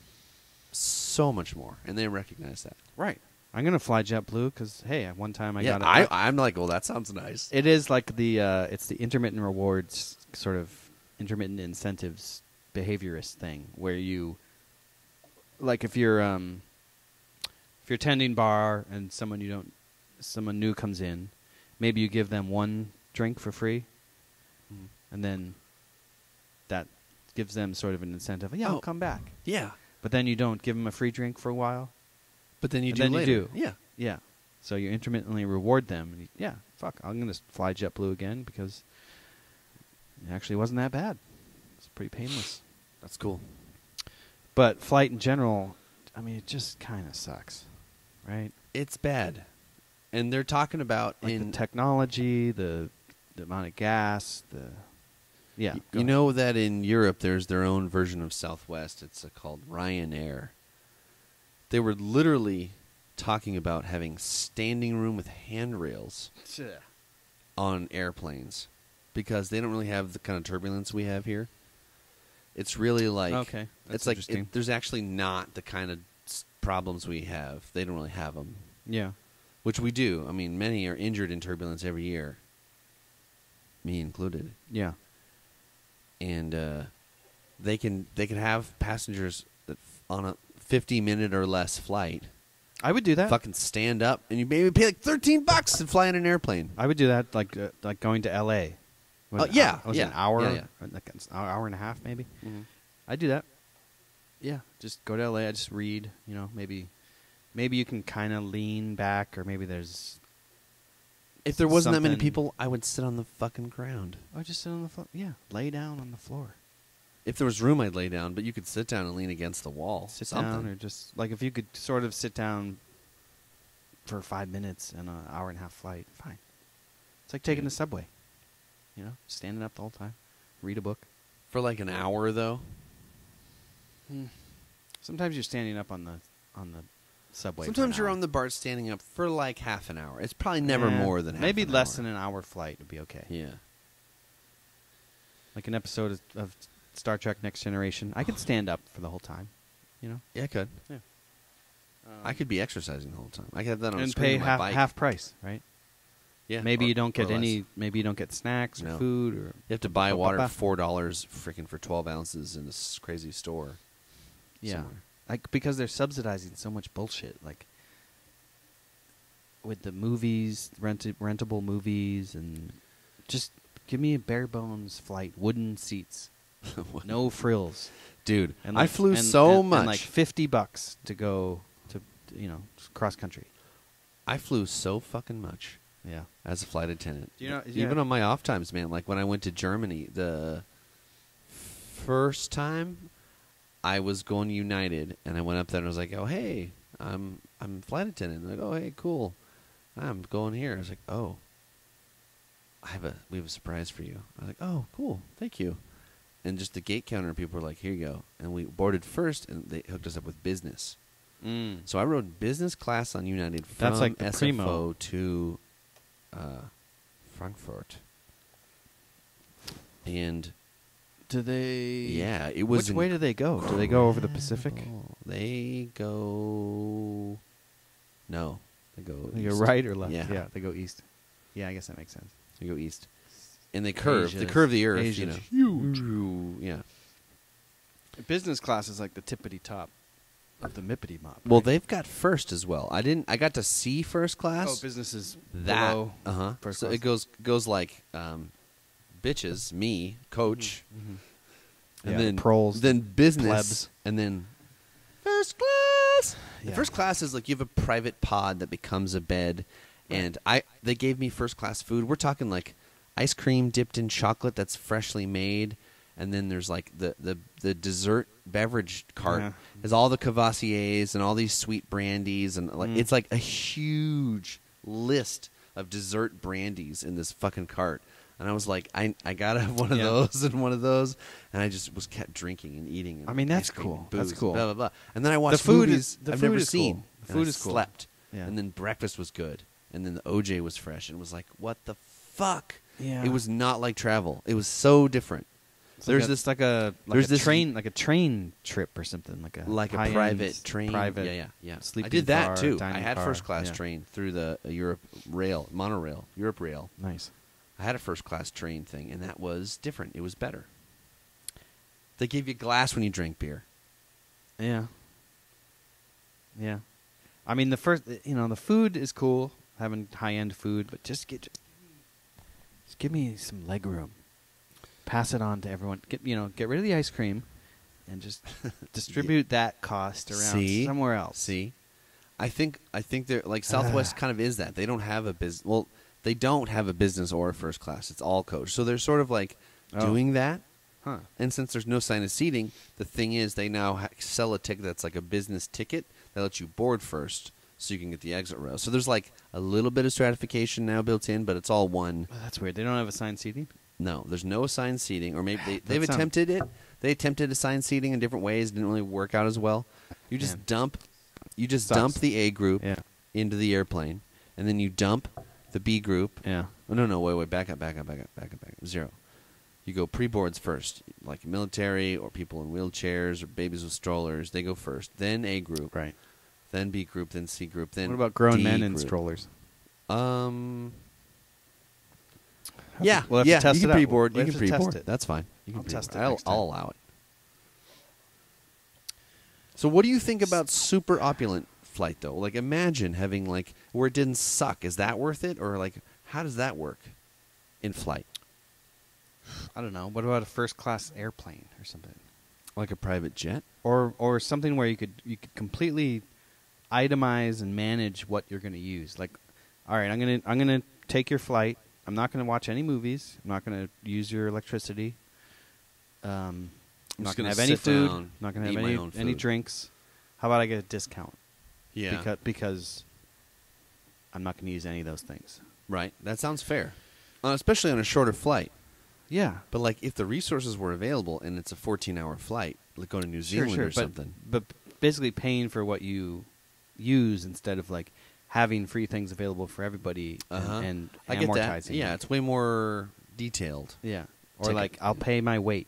So much more, and they recognize that. right. I'm gonna fly JetBlue because hey, at one time I yeah, got it. I'm like, well, that sounds nice. It is like it's the intermittent rewards sort of intermittent incentives behaviorist thing where you, like if you're tending bar and someone new comes in, maybe you give them one drink for free, and then that gives them sort of an incentive. Yeah, I'll come back. Yeah, But then you don't give them a free drink for a while. but then you And do then you later. do. Yeah, Yeah. So you intermittently reward them. And yeah, fuck, I'm going to fly JetBlue again because it actually wasn't that bad. It's pretty painless. that's cool. But flight in general, it just kind of sucks, right? It's bad, and they're talking about Like the technology, the amount of gas, yeah. go You ahead. know that in Europe there's their own version of Southwest. It's called Ryanair. They were literally talking about having standing room with handrails on airplanes because they don't really have the kind of turbulence we have here. It's really like Okay, that's it's like interesting. there's actually not the kind of problems we have. They don't really have them, Yeah. which we do. Many are injured in turbulence every year, me included. Yeah. And they can have passengers that on a 50-minute or less flight I would do that. fucking stand up, and you maybe pay like $13 to fly in an airplane. I would do that like going to L.A. Yeah, Was yeah, it an hour? yeah, yeah. Like an hour and a half, maybe. Mm-hmm. I'd do that. Yeah, just go to L.A. I just read. Maybe you can kind of lean back, or maybe there's. If there wasn't that many something- people, I would sit on the fucking ground. Oh, just sit on the floor. Yeah, lay down on the floor. If there was room, I'd lay down, but you could sit down and lean against the wall. Sit something. down, or just like if you could sort of sit down for 5 minutes in an hour and a half flight. Fine. It's like taking the subway. Standing up the whole time, read a book. For like an hour, though. Sometimes you're standing up on the subway. Sometimes you're on the BART standing up for like half an hour. It's probably never more than half maybe an less hour. than an hour flight would be okay. Yeah. Like an episode of Star Trek Next Generation. I could stand up for the whole time. Yeah, I could. Yeah. I could be exercising the whole time. I could have that on a and screen pay on my bike. half price, right? Yeah. Maybe or- you don't get or less. any. Maybe you don't get snacks or No. food or. You have to buy Ba- ba- water ba- $4 freaking for 12 ounces in this crazy store. Yeah, somewhere. like because they're subsidizing so much bullshit. Like with the movies, rentable movies, and just give me a bare bones flight, wooden seats, no frills, Dude, and I flew so much. and like $50 to go to cross country. I flew so fucking much. Yeah. As a flight attendant. Do you know? Even on my off times, man. Like when I went to Germany, the first time I was going to United, and I went up there and I was like, "Oh, hey, I'm flight attendant." Like, "Oh, hey, cool. I'm going here." I was like, "Oh, we have a surprise for you." I was like, "Oh, cool. Thank you." And just the gate counter people were like, "Here you go." And we boarded first, and they hooked us up with business. So I rode business class on United from That's like the SFO primo. to Frankfurt. And Do they? yeah, it was. Which way do they go? Do they go over the Pacific? They go. No, they go. They go east. right or left? Yeah. they go east. Yeah, I guess that makes sense. They go east, and they curve. They Asia's- curve the earth. Asia's huge. Yeah. Business class is like the tippity top of the mippity mop. Well, right? they've got first as well. I got to see first class. Oh, business is that. below first So class. it goes like bitches, me, coach, and Yeah, then proles, then business, plebs. and then first class. The Yeah. first class is like you have a private pod that becomes a bed, and they gave me first class food. We're talking like ice cream dipped in chocolate that's freshly made, and then there's like the dessert beverage cart Yeah. has all the Cavassiers and all these sweet brandies, and like it's like a huge list of dessert brandies in this fucking cart. And I was like, I gotta have one of those and one of those, and I just kept drinking and eating. And I mean, that's ice cream cool. and That's booze, cool. Blah blah blah. And then I watched food movies is- the I've food never is seen. cool. The and food I is cool. slept. Yeah. And then breakfast was good. And then the OJ was fresh, and it was like, what the fuck? Yeah. It was not like travel. It was so different. There's this like a train trip or something like a high-end private train. private Yeah. I sleeping did that car, too. I dining had car. first class Yeah. train through the Europe rail. Nice. I had a first class train thing, and that was different. It was better. They gave you glass when you drank beer. Yeah. Yeah. I mean, the food is cool, having high-end food, but just give me some leg room. Pass it on to everyone. Get rid of the ice cream, and just distribute that cost around somewhere else. See, I think they're like Southwest kind of is that they don't have a business. Well, they don't have a business or a first class. It's all coach. So they're sort of like doing that. Huh. And since there's no sign of seating, the thing is they now sell a ticket that's like a business ticket that lets you board first, so you can get the exit row. So there's like a little bit of stratification now built in, but it's all one. Oh, that's weird. They don't have assigned seating? No, there's no assigned seating, or maybe they've That sounds- attempted it. They attempted assigned seating in different ways. Didn't really work out as well. You just Man. dump Sucks. the A group Yeah. into the airplane, and then you dump the B group. Yeah. Oh, no, wait, back up. Zero. You go pre-boards first, like military or people in wheelchairs or babies with strollers. They go first. Then A group. Right. Then B group. Then C group. Then What about grown D men in group. strollers? Yeah, We'll have yeah. to test you it can out. pre-board. We'll You have can to test pre-board. it. That's fine. You can I'll test it pre-board. next time. I'll allow it. So, what do you think about super opulent flight though? Like, imagine having like where it didn't suck. Is that worth it, or like how does that work in flight? I don't know. What about a first class airplane or something? Like a private jet? Or something where you could completely itemize and manage what you're going to use. Like, all right, I'm going to take your flight. I'm not going to watch any movies. I'm not going to use your electricity. I'm not going to have any food. I'm not going to have any drinks. How about I get a discount? Yeah. Because I'm not going to use any of those things. Right. That sounds fair. Especially on a shorter flight. Yeah. But like if the resources were available and it's a 14-hour flight, like going to New Zealand or something. But basically paying for what you use instead of like having free things available for everybody and I get amortizing. that. Yeah, it's way more detailed. Yeah. Or Ticket. like I'll pay my weight.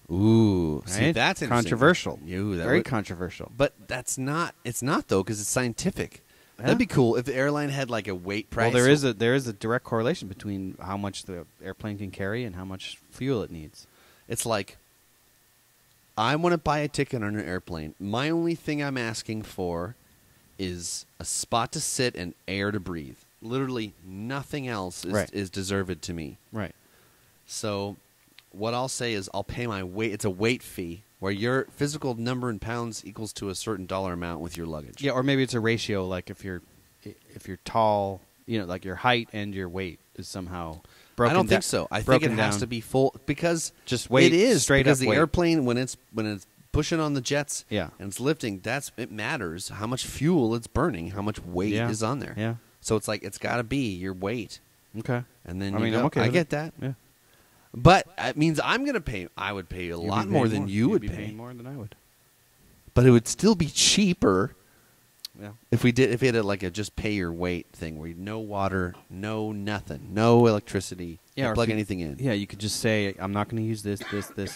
Ooh, see, Right? that's interesting. Controversial. That Very would- controversial. But that's not. It's not though, because it's scientific. Yeah. That'd be cool if the airline had like a weight price. Well, there is a direct correlation between how much the airplane can carry and how much fuel it needs. It's like I want to buy a ticket on an airplane. My only thing I'm asking for is a spot to sit and air to breathe. Literally nothing else is deserved to me. Right. So what I'll say is I'll pay my weight. It's a weight fee where your physical number in pounds equals to a certain dollar amount with your luggage. Yeah, or maybe it's a ratio, like if you're tall, like your height and your weight is somehow broken. I don't think so. I think it has to be full because just weight. It is straight because up the weight. airplane when it's pushing on the jets, Yeah. and it's lifting. It matters how much fuel it's burning, how much weight Yeah. is on there. Yeah. So it's like it's got to be your weight, Okay. and then I'm okay. I with get it. that. Yeah. But it means I'm going to pay. I would pay a lot more than you would You'd be pay, paying more than I would. but it would still be cheaper Yeah. if we had a just pay your weight thing where no water, no nothing, no electricity, Yeah. don't or plug if you- anything in. Yeah, you could just say, I'm not going to use this,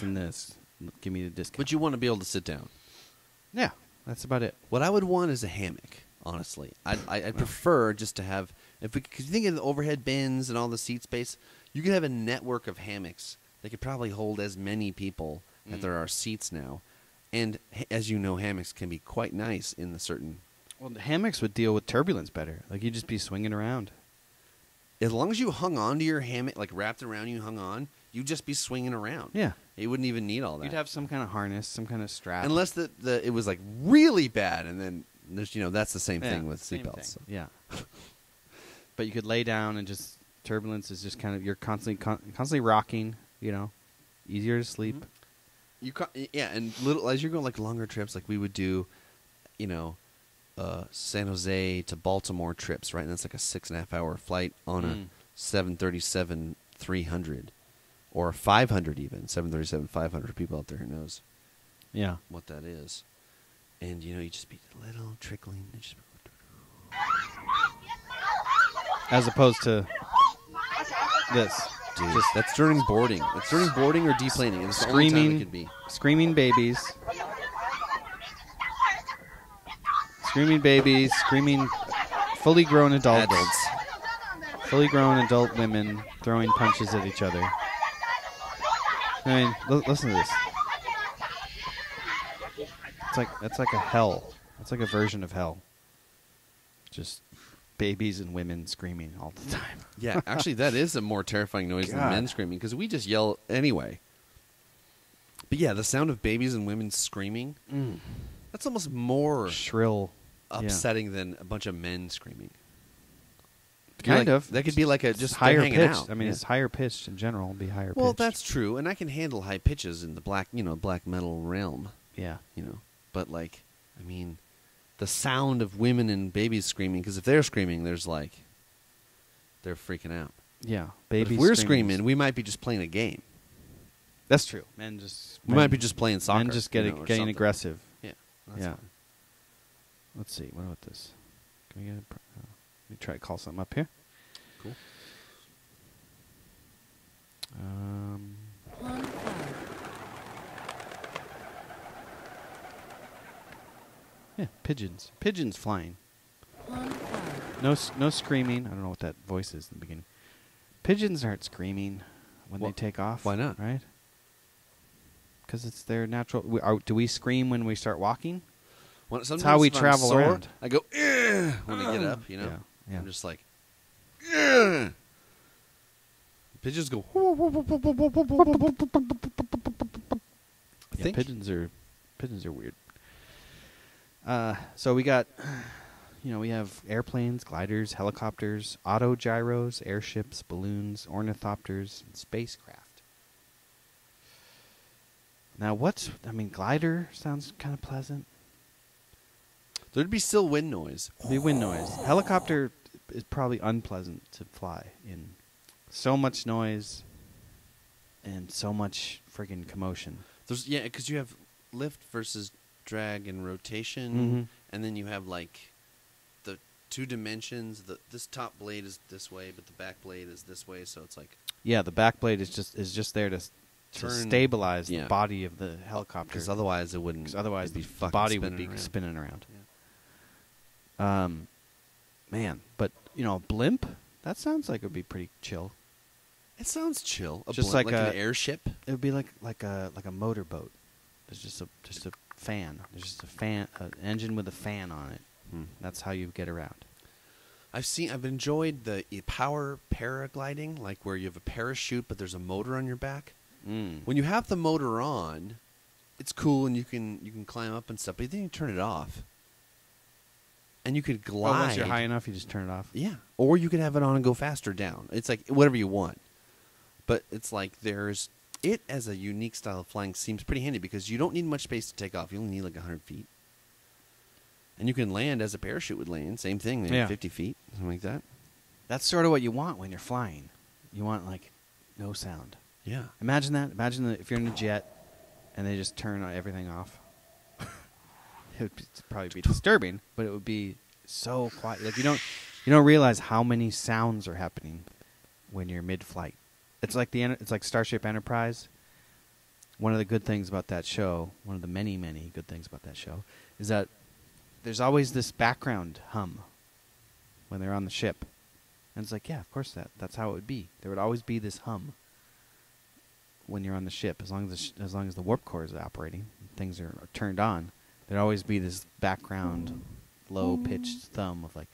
and this. Give me the discount. But you want to be able to sit down. Yeah, that's about it. What I would want is a hammock. Honestly, I'd prefer just to have because you think of the overhead bins and all the seat space, you could have a network of hammocks that could probably hold as many people as there are seats now. And as you know, hammocks can be quite nice in the certain. Well, the hammocks would deal with turbulence better. Like you'd just be swinging around. As long as you hung on to your hammock, like wrapped around you, hung on, you'd just be swinging around. Yeah. You wouldn't even need all that. You'd have some kind of harness, some kind of strap. Unless it was like really bad, and then there's that's the same Yeah, thing with same seatbelts. So. thing. Yeah. But you could lay down and just turbulence is just kind of you're constantly rocking. Easier to sleep. Yeah, and little as you're going like longer trips, like we would do, San Jose to Baltimore trips, right? And that's like a 6.5 hour flight on a 737-300 or a 500 even 737-500. People out there who knows Yeah. what that is, and you just be a little trickling. Just As opposed to this. dude, Just that's during boarding. It's during boarding or deplaning. And it's the only time it screaming, could be. screaming babies. Screaming babies, screaming fully grown adults. Fully grown adult women throwing punches at each other. I mean, listen to this. That's like a hell. That's like a version of hell. Just babies and women screaming all the time. Yeah, actually, that is a more terrifying noise than men screaming because we just yell anyway. But yeah, the sound of babies and women screaming, that's almost more Shrill. upsetting than a bunch of men screaming. Kind of. That could be like a just higher hanging pitched. out. I mean, Yeah. it's higher pitched in general. It'll be higher Well, pitched. that's true, and I can handle high pitches in the black metal realm. Yeah. But like, I mean, the sound of women and babies screaming, because if they're screaming, they're freaking out. Yeah. But Babies if we're screaming. screaming, we might be just playing a game. That's true. Men just. We might be just playing soccer. Men just or getting something. aggressive. Yeah. That's Yeah. fine. Let's see. What about this? Can we get? Let me try to call something up here. Cool. Yeah, pigeons. Pigeons flying. No screaming. I don't know what that voice is in the beginning. Pigeons aren't screaming when they take off. Why not? Right? Because it's their natural. Do we scream when we start walking? Well, That's how we if I'm travel sore, around. I go "Ugh," when I get up. Yeah. I'm just like. "Ugh." Pigeons go. I think pigeons are weird. So we got, we have airplanes, gliders, helicopters, autogyros, airships, balloons, ornithopters, and spacecraft. Now, glider sounds kind of pleasant. there'd be still wind noise. It'd be wind noise. Helicopter is probably unpleasant to fly in. So much noise and so much friggin' commotion. Because you have lift versus drag and rotation, and then you have like the two dimensions. This top blade is this way, but the back blade is this way. So it's like Yeah, the back blade is just there to stabilize the yeah. body of the helicopter. because otherwise it wouldn't. 'Cause otherwise it'd be the fucking body would be spinning around. spinning around. Yeah. Man, but blimp. That sounds like it would be pretty chill. It sounds chill. Just like like an a- airship. It would be like a motorboat. There's just a fan. There's just a fan, an engine with a fan on it. That's how you get around. I've enjoyed the power paragliding, like where you have a parachute, but there's a motor on your back. When you have the motor on, it's cool and you can climb up and stuff, but then you turn it off. And you could glide. Well, once you're high enough, you just turn it off. Yeah. Or you could have it on and go faster down. It's like whatever you want. But it's like it as a unique style of flying seems pretty handy because you don't need much space to take off. You only need like 100 feet. And you can land as a parachute would land. Same thing, maybe 50 feet, something like that. That's sort of what you want when you're flying. You want, like, no sound. Yeah. Imagine that. Imagine that if you're in a jet and they just turn everything off. It would probably be disturbing, but it would be so quiet. Like you don't realize how many sounds are happening when you're mid-flight. It's like it's like Starship Enterprise. One of the good things about that show, one of the many, many good things about that show, is that there's always this background hum when they're on the ship. And it's like, yeah, of course that's how it would be. There would always be this hum when you're on the ship, as long as the warp core is operating, things are turned on. There'd always be this background, low-pitched thumb of like,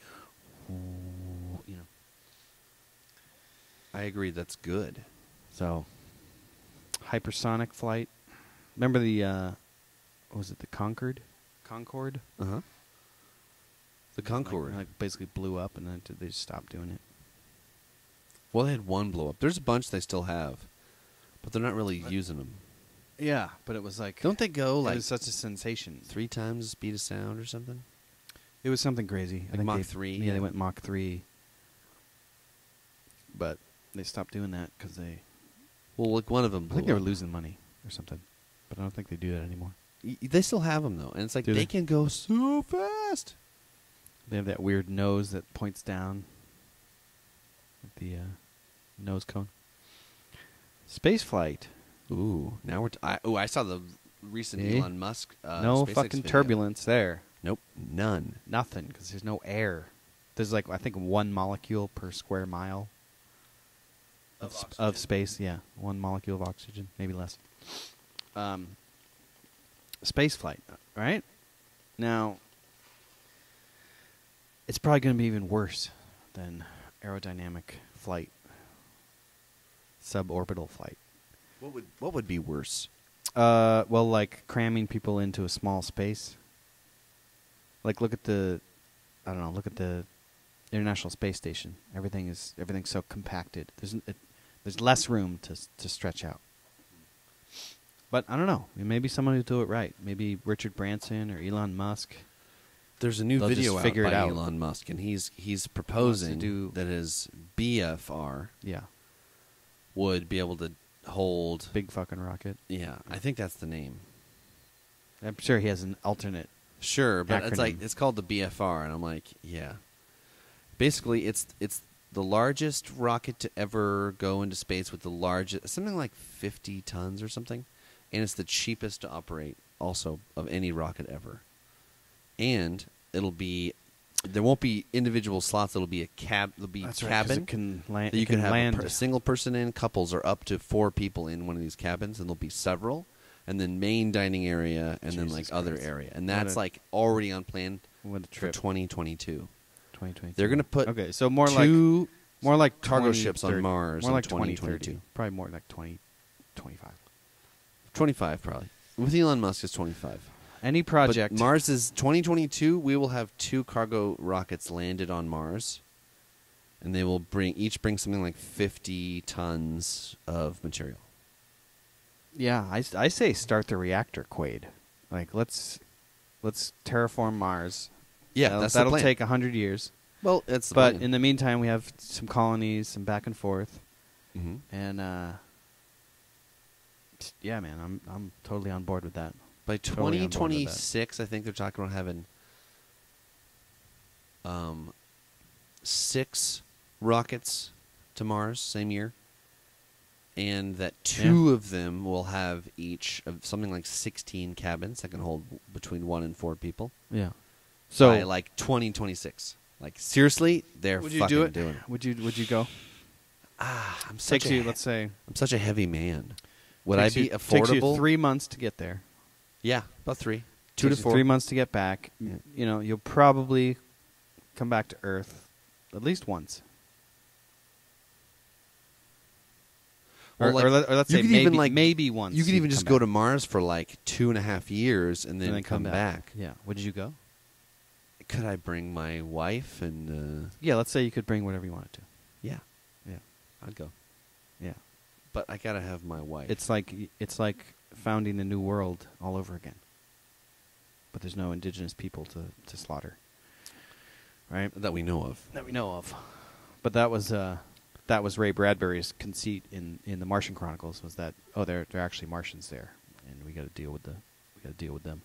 you know. I agree. That's good. So, hypersonic flight. Remember what was it, the Concorde? Uh-huh. The Concorde. Like basically blew up, and then they just stopped doing it. Well, they had one blow up. There's a bunch they still have, but they're not really using them. Yeah, but it was like... Don't they go it like was such a sensation. 3 times the speed of sound or something? It was something crazy. Like Mach 3? Yeah, they went Mach 3. But they stopped doing that because they... Well, like one of them blew I think they were up. losing money or something. But I don't think they do that anymore. They still have them, though. And it's like Do they they? can go so fast. They have that weird nose that points down. Like the nose cone. Space flight. Ooh, now we're... I saw the recent See? Elon Musk No SpaceX fucking video. turbulence there. Nope, none. Nothing, because there's no air. There's like, I think, 1 molecule per square mile of space. Yeah, 1 molecule of oxygen, maybe less. Space flight, right? Now, it's probably going to be even worse than aerodynamic flight, suborbital flight. What would be worse? Well, like cramming people into a small space. Like look at the International Space Station. Everything's so compacted. There's less room to stretch out. But I don't know. Maybe someone will do it right. Maybe Richard Branson or Elon Musk. There's a new They'll video just out figure by it out. Elon Musk, and he's proposing do- that his BFR Yeah, would be able to hold... big fucking rocket. Yeah, I think that's the name. I'm sure he has an alternate. Sure, but Acronym. it's called the BFR, and I'm like, yeah. Basically, it's the largest rocket to ever go into space with the largest, something like 50 tons or something, and it's the cheapest to operate also of any rocket ever. And there won't be individual slots. It'll be a That's right, 'cause cabin it can land. that you can have land. a single person in. Couples are up to 4 people in one of these cabins, and there'll be several. And then main dining area, and then like Jesus other Christ. area, and What that's a- like already on plan What a for trip. 2022. 2020. They're going to put okay, so more like cargo 20, ships on 30, Mars more in like 2022. 2030. Probably more like 2025. 25 probably. With Elon Musk, it's 25. Any project. But Mars is 2022. We will have 2 cargo rockets landed on Mars, and they will each bring something like 50 tons of material. Yeah, I say start the reactor, Quaid. Like let's terraform Mars. Yeah, that'll the plan. take 100 years. Well, it's the But plan. in the meantime, we have some colonies, some back and forth, Mhm. and yeah, man, I'm totally on board with that. By Totally on board with that. 2026, I think they're talking about having 6 rockets to Mars same year, and that 2 of them will have each of something like 16 cabins that can hold between 1 and 4 people. Yeah. So By like 2026. Like seriously, they're would you fucking do it? doing it. Would you go? I'm Takes you, let's say, I'm such a heavy man. Would takes I be you, affordable? Takes you 3 months to get there. Yeah, about 3. 2 to Takes you 4. 3 months to get back. Yeah. You know, you'll probably come back to Earth at least once. Or, like, or let's you say could maybe, even, like, maybe once. You could even come just go back. to Mars for like 2.5 years and then, come back. Yeah. Would you go? Could I bring my wife and? Yeah. Let's say you could bring whatever you wanted to. Yeah, Yeah. I'd go. Yeah. But I gotta have my wife. It's like founding a new world all over again. But there's no indigenous people to slaughter. Right? that we know of. That we know of. But that was Ray Bradbury's conceit in the Martian Chronicles, was that they're actually Martians there, and we got to deal with them.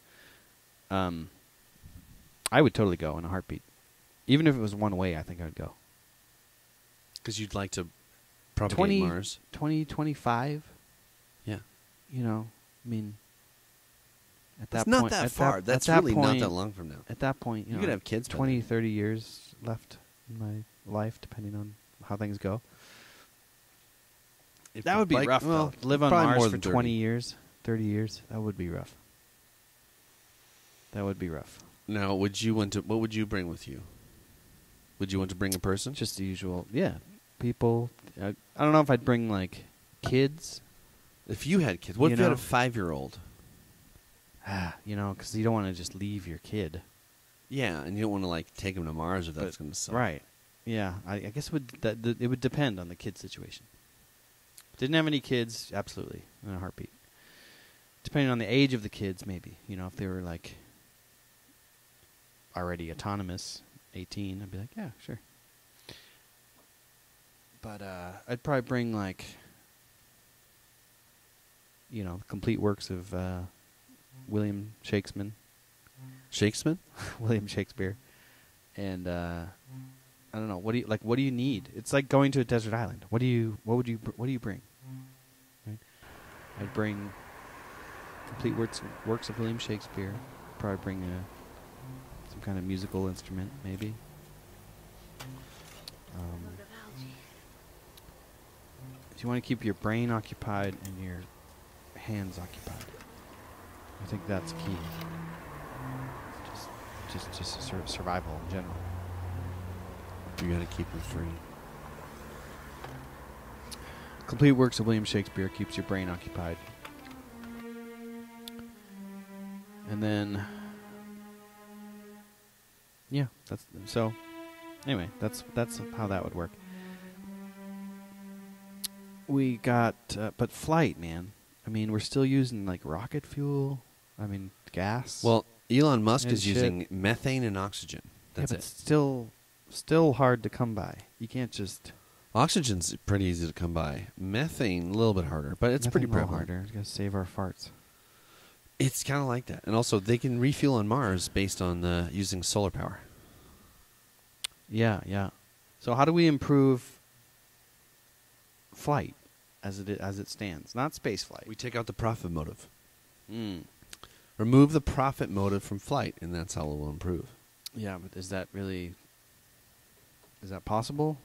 I would totally go in a heartbeat, even if it was one way. I think I would go. Because you'd like to propagate Mars. 2025. Yeah. You know, I mean, at that That's point, not that at far. That, That's at that really point, not that long from now. At that point, you You know, could have kids by 20, then. 30 years left in my life, depending on how things go. If That the would be bike- rough, well, though. Live on probably Mars more for than 20 30. years, 30 years. That would be rough. That would be rough. Now, what would you bring with you? Would you want to bring a person? Just the usual, yeah. People. I don't know if I'd bring like kids. If you had kids, what You if you had a know? 5-year-old? You know, because you don't want to just leave your kid. Yeah, and you don't want to like take him to Mars if that's going to suck. Right. Yeah. I guess it would depend on the kid situation. Didn't have any kids, absolutely, in a heartbeat. Depending on the age of the kids, maybe. You know, if they were like already autonomous, 18, I'd be like, yeah, sure. But I'd probably bring like, you know, complete works of William Shakespeare. Shakespeare? William Shakespeare. And I don't know, what do you need? It's like going to a desert island. What do you bring? Right? I'd bring complete works of William Shakespeare. Probably bring some kind of musical instrument, maybe. If you want to keep your brain occupied and your hands occupied, I think that's key. Just sort of survival in general. You got to keep them free. Complete works of William Shakespeare keeps your brain occupied. And then, yeah, anyway, that's how that would work. We got, but flight, man. I mean, we're still using like rocket fuel. I mean, gas. Well, Elon Musk And is shit. using methane and oxygen. That's yeah, but it. still hard to come by. You can't just. Oxygen's pretty easy to come by. Methane, a little bit harder, but it's pretty nothing a little prevalent. harder. Gotta save our farts. It's kind of like that. And also, they can refuel on Mars based on using solar power. Yeah, yeah. So how do we improve flight as it stands? Not space flight. We take out the profit motive. Mm. Remove the profit motive from flight, and that's how it will improve. Yeah, but is that possible?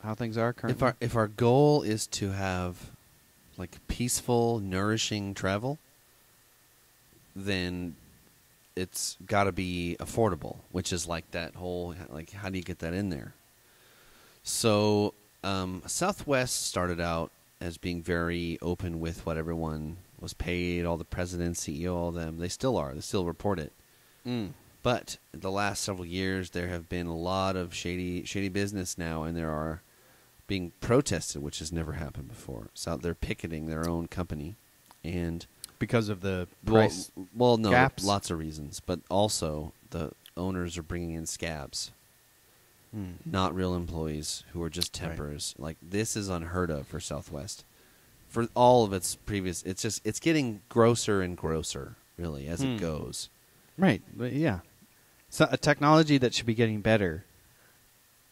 How things are currently? If our goal is to have like peaceful, nourishing travel, then it's got to be affordable, which is like that whole like how do you get that in there? So Southwest started out as being very open with what everyone was paid, all the presidents, CEO, all of them. They still are. They still report it. Mm. But the last several years, there have been a lot of shady business now, and there are being protested, which has never happened before. So they're picketing their own company, and Because of the price. well, no, gaps? lots of reasons, but also the owners are bringing in scabs, not real employees who are just tempers. Like this is unheard of for Southwest. For all of its previous, it's getting grosser and grosser, really, as it goes. Right. But yeah. So a technology that should be getting better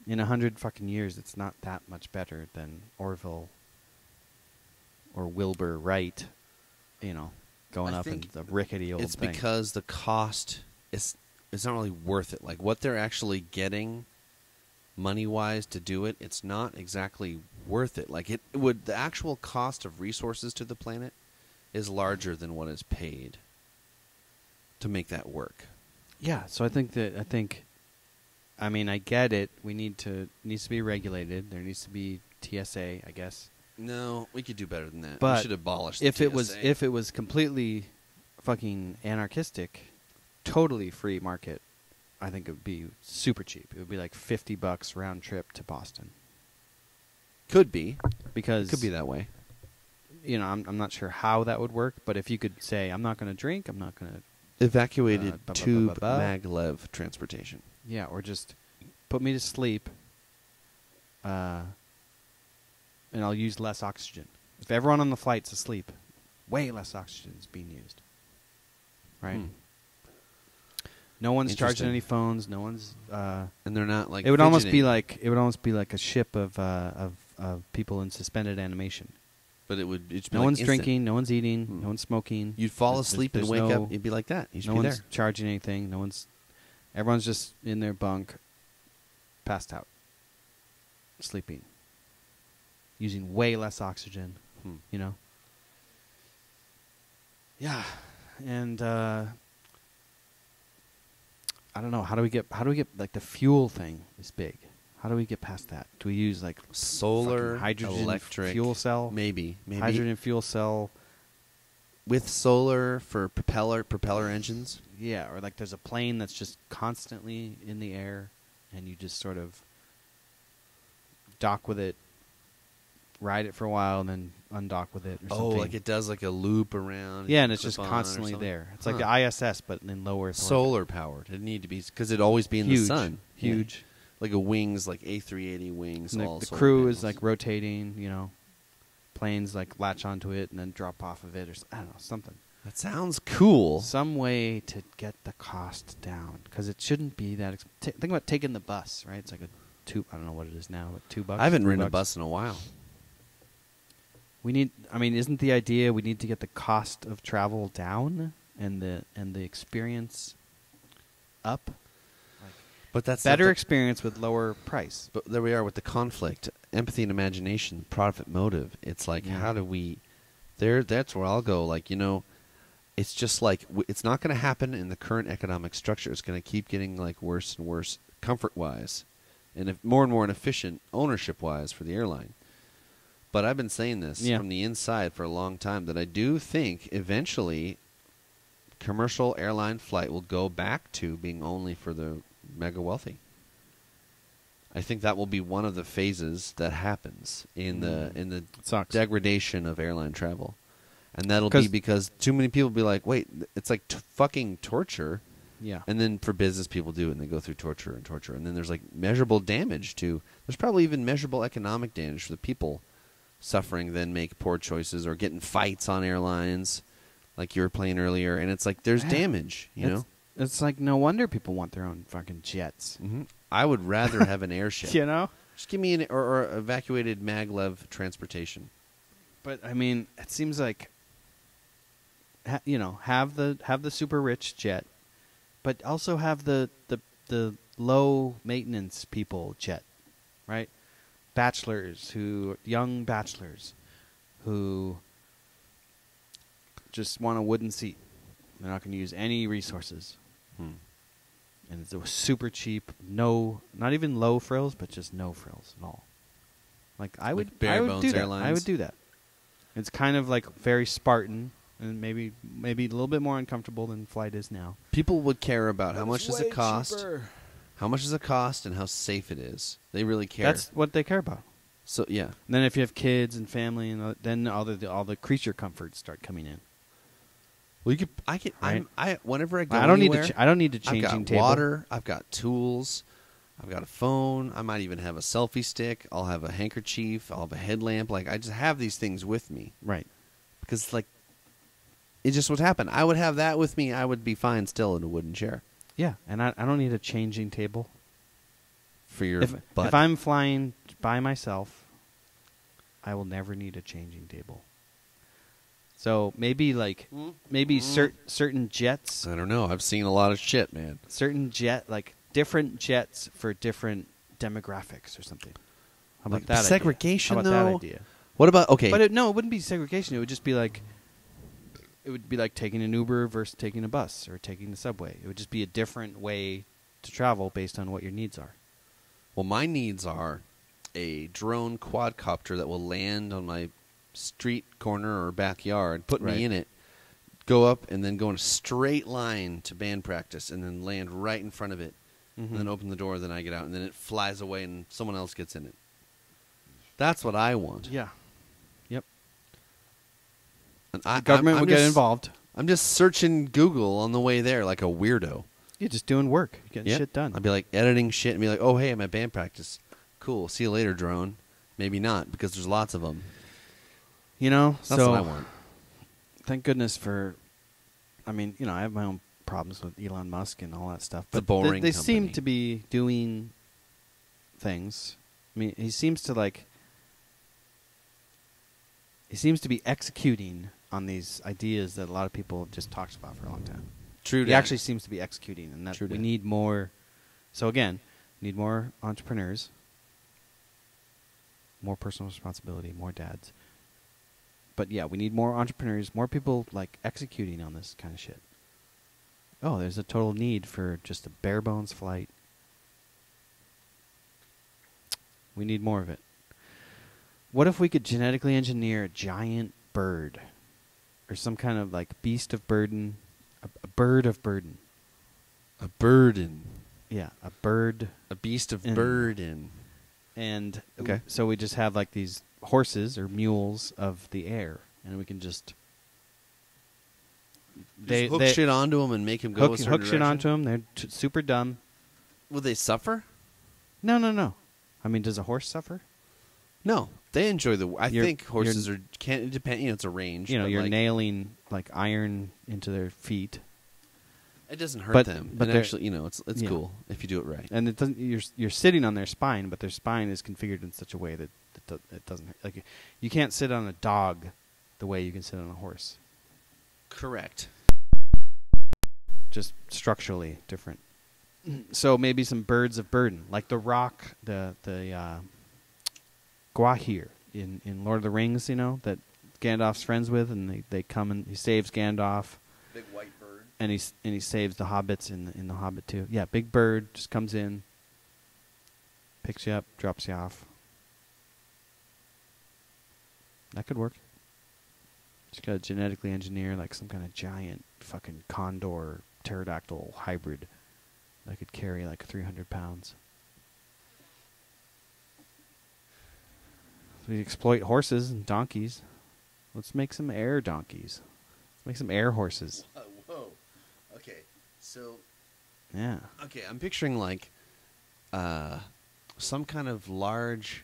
in 100 fucking years, it's not that much better than Orville or Wilbur Wright, going I up in think the rickety old It's thing. because the cost is not really worth it. Like what they're actually getting money-wise to do it, it's not exactly worth it. Like the actual cost of resources to the planet is larger than what is paid. to make that work. Yeah, so I think I mean, I get it. Needs to be regulated. There needs to be TSA, I guess. No, we could do better than that. But we should abolish if the it was completely fucking anarchistic, totally free market, I think it would be super cheap. It would be like $50 round trip to Boston. Could be. Because it could be that way. You know, I'm not sure how that would work, but if you could say, I'm not going to drink, I'm not going to... Evacuated tube maglev transportation. Yeah, or just put me to sleep, and I'll use less oxygen. If everyone on the flight's asleep, way less oxygen is being used. Right? No one's charging any phones. No one's. And they're not like. It would almost be like a ship of people in suspended animation. But it would. No one's drinking. No one's eating. No one's smoking. You'd fall asleep and wake up. It'd be like that. No one's charging anything. Everyone's just in their bunk, passed out, sleeping, using way less oxygen. You know. Yeah, and I don't know. How do we get like the fuel thing is big? How do we get past that? Do we use like solar, hydrogen electric fuel cell? Maybe Hydrogen fuel cell with solar for propeller engines. Yeah, or like there's a plane that's just constantly in the air, and you just sort of dock with it, ride it for a while, and then undock with it. Or something. Like it does like a loop around. Yeah, and it's just constantly there. It's like the ISS, but in lower Earth solar powered. It'd need to be because it'd always be in the sun. Huge. Yeah. Like a wings, like A380 wings. And the crew is like rotating, you know. Planes like latch onto it and then drop off of it, or I don't know, something. That sounds cool. Some way to get the cost down, because it shouldn't be that expensive. Think about taking the bus, right? It's like I don't know what it is now, but $2. I haven't ridden a bus in a while. Isn't the idea we need to get the cost of travel down and the experience up? But that's better experience with lower price. But there we are with the conflict, empathy and imagination, profit motive. It's like, how do we? That's where I'll go. Like, you know, it's just like it's not going to happen in the current economic structure. It's going to keep getting like worse and worse, comfort-wise, and more inefficient ownership-wise for the airline. But I've been saying this from the inside for a long time that I do think eventually commercial airline flight will go back to being only for the mega wealthy. I think that will be one of the phases that happens in the degradation of airline travel, and that'll be because too many people will be like, "Wait, it's like fucking torture." Yeah, and then for business people do it, and they go through torture, and then there's like measurable damage to. There's probably even measurable economic damage for the people suffering. Then make poor choices or get in fights on airlines, like you were playing earlier, and it's like there's damage, you know. It's like no wonder people want their own fucking jets. Mm-hmm. I would rather have an airship. You know? Just give me or evacuated maglev transportation. But I mean, it seems like have the super rich jet, but also have the low maintenance people jet, right? Young bachelors who just want a wooden seat. They're not going to use any resources. And it's super cheap, not even low frills, but just no frills at all. Like I would do that. I would do that. It's kind of like very Spartan, and maybe a little bit more uncomfortable than flight is now. People would care about how much does it cost, how much does it cost, and how safe it is. They really care. That's what they care about. So yeah. And then if you have kids and family, and then all the creature comforts start coming in. Well, whenever I go I don't anywhere, need to changing I've got table. water, I've got tools, I've got a phone, I might even have a selfie stick, I'll have a handkerchief, I'll have a headlamp. Like, I just have these things with me. Right. Because, like, it just would happen. I would have that with me, I would be fine still in a wooden chair. Yeah, and I don't need a changing table. For your butt. If I'm flying by myself, I will never need a changing table. So maybe certain jets. I don't know. I've seen a lot of shit, man. Different jets for different demographics or something. How about that segregation? How about that idea? What about But it wouldn't be segregation. It would just be like It would be like taking an Uber versus taking a bus or taking the subway. It would just be a different way to travel based on what your needs are. Well, my needs are a drone quadcopter that will land on my street corner or backyard, put Right. me in it, go up, and then go in a straight line to band practice, and then land right in front of it, Mhm. and then open the door, then I get out, and then it flies away, and someone else gets in it. That's what I want. Yeah. Yep. And The government I'm would get just- involved. I'm just searching Google on the way there like a weirdo. You're just doing work. You're getting Yeah. shit done. I'd be like editing shit and be like, oh, hey, I'm at band practice. Cool. See you later, drone. Maybe not, because there's lots of them. You know, That's so what I want. thank goodness for. I mean, you know, I have my own problems with Elon Musk and all that stuff, It's a but boring they seem company. to be doing things. I mean, he seems to be executing on these ideas that a lot of people have just talked about for a long time. True. He dat. actually seems to be executing, and that True we dat. need more. So again, we need more entrepreneurs, more personal responsibility, more dads. But yeah, we need more entrepreneurs, more people like executing on this kind of shit. Oh, there's a total need for just a bare bones flight. We need more of it. What if we could genetically engineer a giant bird, or some kind of like beast of burden, a bird of burden? A burden. Yeah, a bird. A beast of Mm. burden. And Okay. so we just have like these horses or mules of the air, and we can just Just hook shit onto them and make him go a certain hook shit direction? onto them. They're super dumb. Will they suffer? No. I mean, does a horse suffer? No. They enjoy the... I You're- think horses are... Can't depend. You know, it's a range. You know, but, you're like, nailing like iron into their feet, It doesn't hurt but- them. but And they're- actually, you know, it's yeah. cool if you do it right. and it doesn't. You're sitting on their spine, but their spine is configured in such a way that it doesn't hurt. Like you can't sit on a dog the way you can sit on a horse. Correct. Just structurally different. So maybe some birds of burden, like the rock, the Gwahir in Lord of the Rings, you know, that Gandalf's friends with, and they come and he saves Gandalf, Big white bird. and he saves the hobbits in the Hobbit too. Yeah, big bird just comes in, picks you up, drops you off. That could work. Just gotta genetically engineer like some kind of giant fucking condor pterodactyl hybrid that could carry like 300 pounds. We exploit horses and donkeys. Let's make some air donkeys. Let's make some air horses. Whoa. Okay. So... Yeah. Okay, I'm picturing like some kind of large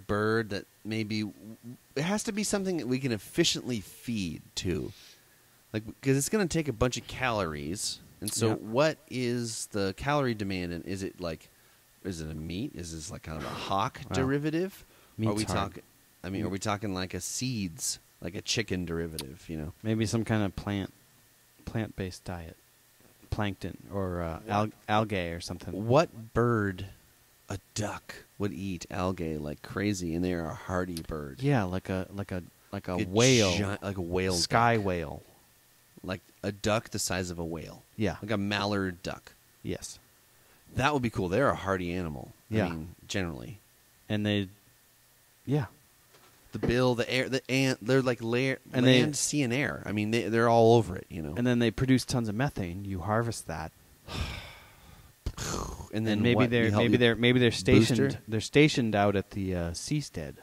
bird that maybe it has to be something that we can efficiently feed too, like because it's going to take a bunch of calories. And so, Yeah. what is the calorie demand? And is it a meat? Is this like kind of a hawk Wow. derivative? Meat's are we hard. talking? I mean, are we talking like a seeds, like a chicken derivative? You know. Maybe some kind of plant-based diet, plankton or algae or something. What bird, a duck, would eat algae like crazy, and they are a hardy bird? Yeah, like a A whale, like a whale, sky duck. whale. Like a duck the size of a whale, Yeah. like a mallard duck. Yes. That would be cool. They're a hardy animal. Yeah. I mean, generally, And they, yeah. the bill, the air, the ant. They're like And land, they- sea, and air. I mean, they're all over it. You know. And then they produce tons of methane. You harvest that, And then and maybe what? they're You help maybe me they're stationed booster? they're stationed out at the seastead.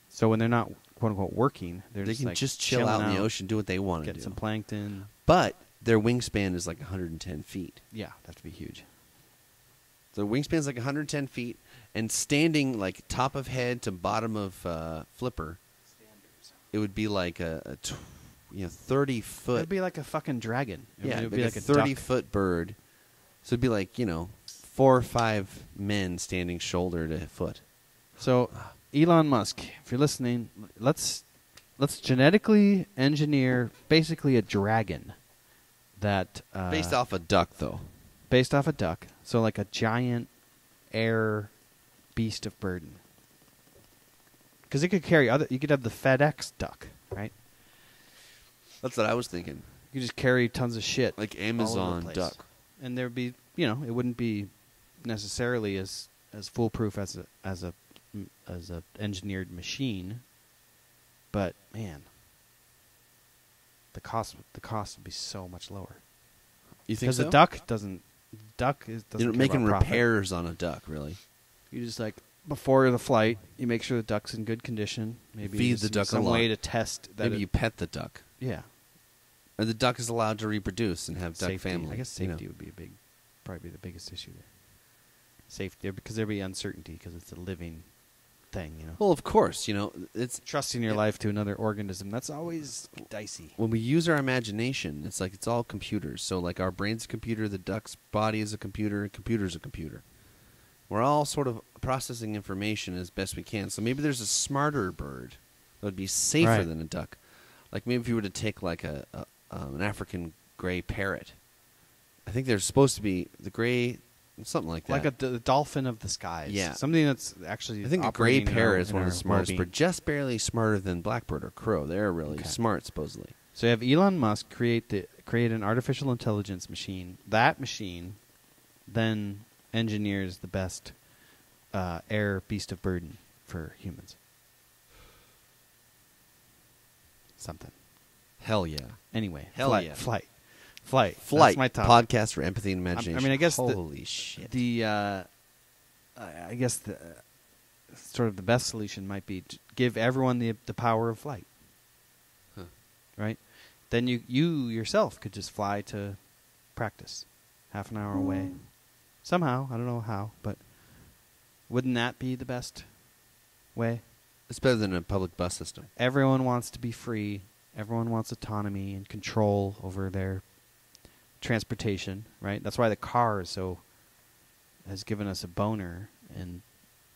So when they're not quote unquote working, they're They just can like just chill chilling out in the ocean, do what they want to get do. some plankton. But their wingspan is like 110 feet. Yeah, that have to be huge. The wingspan is like 110 feet, and standing like top of head to bottom of flipper, it would be like a 30-foot. It'd be like a fucking dragon. Yeah, it'd like be a like a 30-foot bird. So it'd be like 4 or 5 men standing shoulder to foot. So, Elon Musk, if you're listening, let's genetically engineer basically a dragon that Based off a duck, though. based off a duck. So like a giant air beast of burden. Because it could carry other. You could have the FedEx duck, right? That's what I was thinking. You just carry tons of shit. Like all over the Amazon place. duck. And there'd be, it wouldn't be necessarily as foolproof as a engineered machine, but man, the cost would be so much lower. You think Because so? the duck doesn't You're care making about profit. repairs on a duck, really. You just like before the flight, you make sure the duck's in good condition. Maybe Feed there's the duck a some lot. way to test that. Maybe you pet the duck. yeah, Or the duck is allowed to reproduce and have duck safety. family. I guess you know. safety would be probably the biggest issue there. Safety, because there'd be uncertainty because it's a living thing. Well, of course, it's Trusting your life to another organism, that's always dicey. when we use our imagination, it's like it's all computers. So like our brain's a computer, the duck's body is a computer, and computer's a computer. We're all sort of processing information as best we can. So maybe there's a smarter bird that would be safer Right. than a duck. Like maybe if you were to take like an African gray parrot. I think there's supposed to be the gray, something like that. Like the dolphin of the skies. Yeah. Something that's actually I think a gray operating in parrot our- is in one of the our smartest well-being. birds, just barely smarter than blackbird or crow. They're really Okay. smart, supposedly. So you have Elon Musk create an artificial intelligence machine. That machine then engineers the best air beast of burden for humans. Something. Hell yeah. Anyway, Hell flight, yeah. flight. Flight. That's my topic. Podcast for empathy and imagination. I mean, I guess holy shit. I guess the sort of the best solution might be to give everyone the power of flight. Huh. Right? Then you yourself could just fly to practice, half an hour away. Somehow, I don't know how, but wouldn't that be the best way? It's better than a public bus system. Everyone wants to be free. Everyone wants autonomy and control over their transportation, right? That's why the car has given us a boner and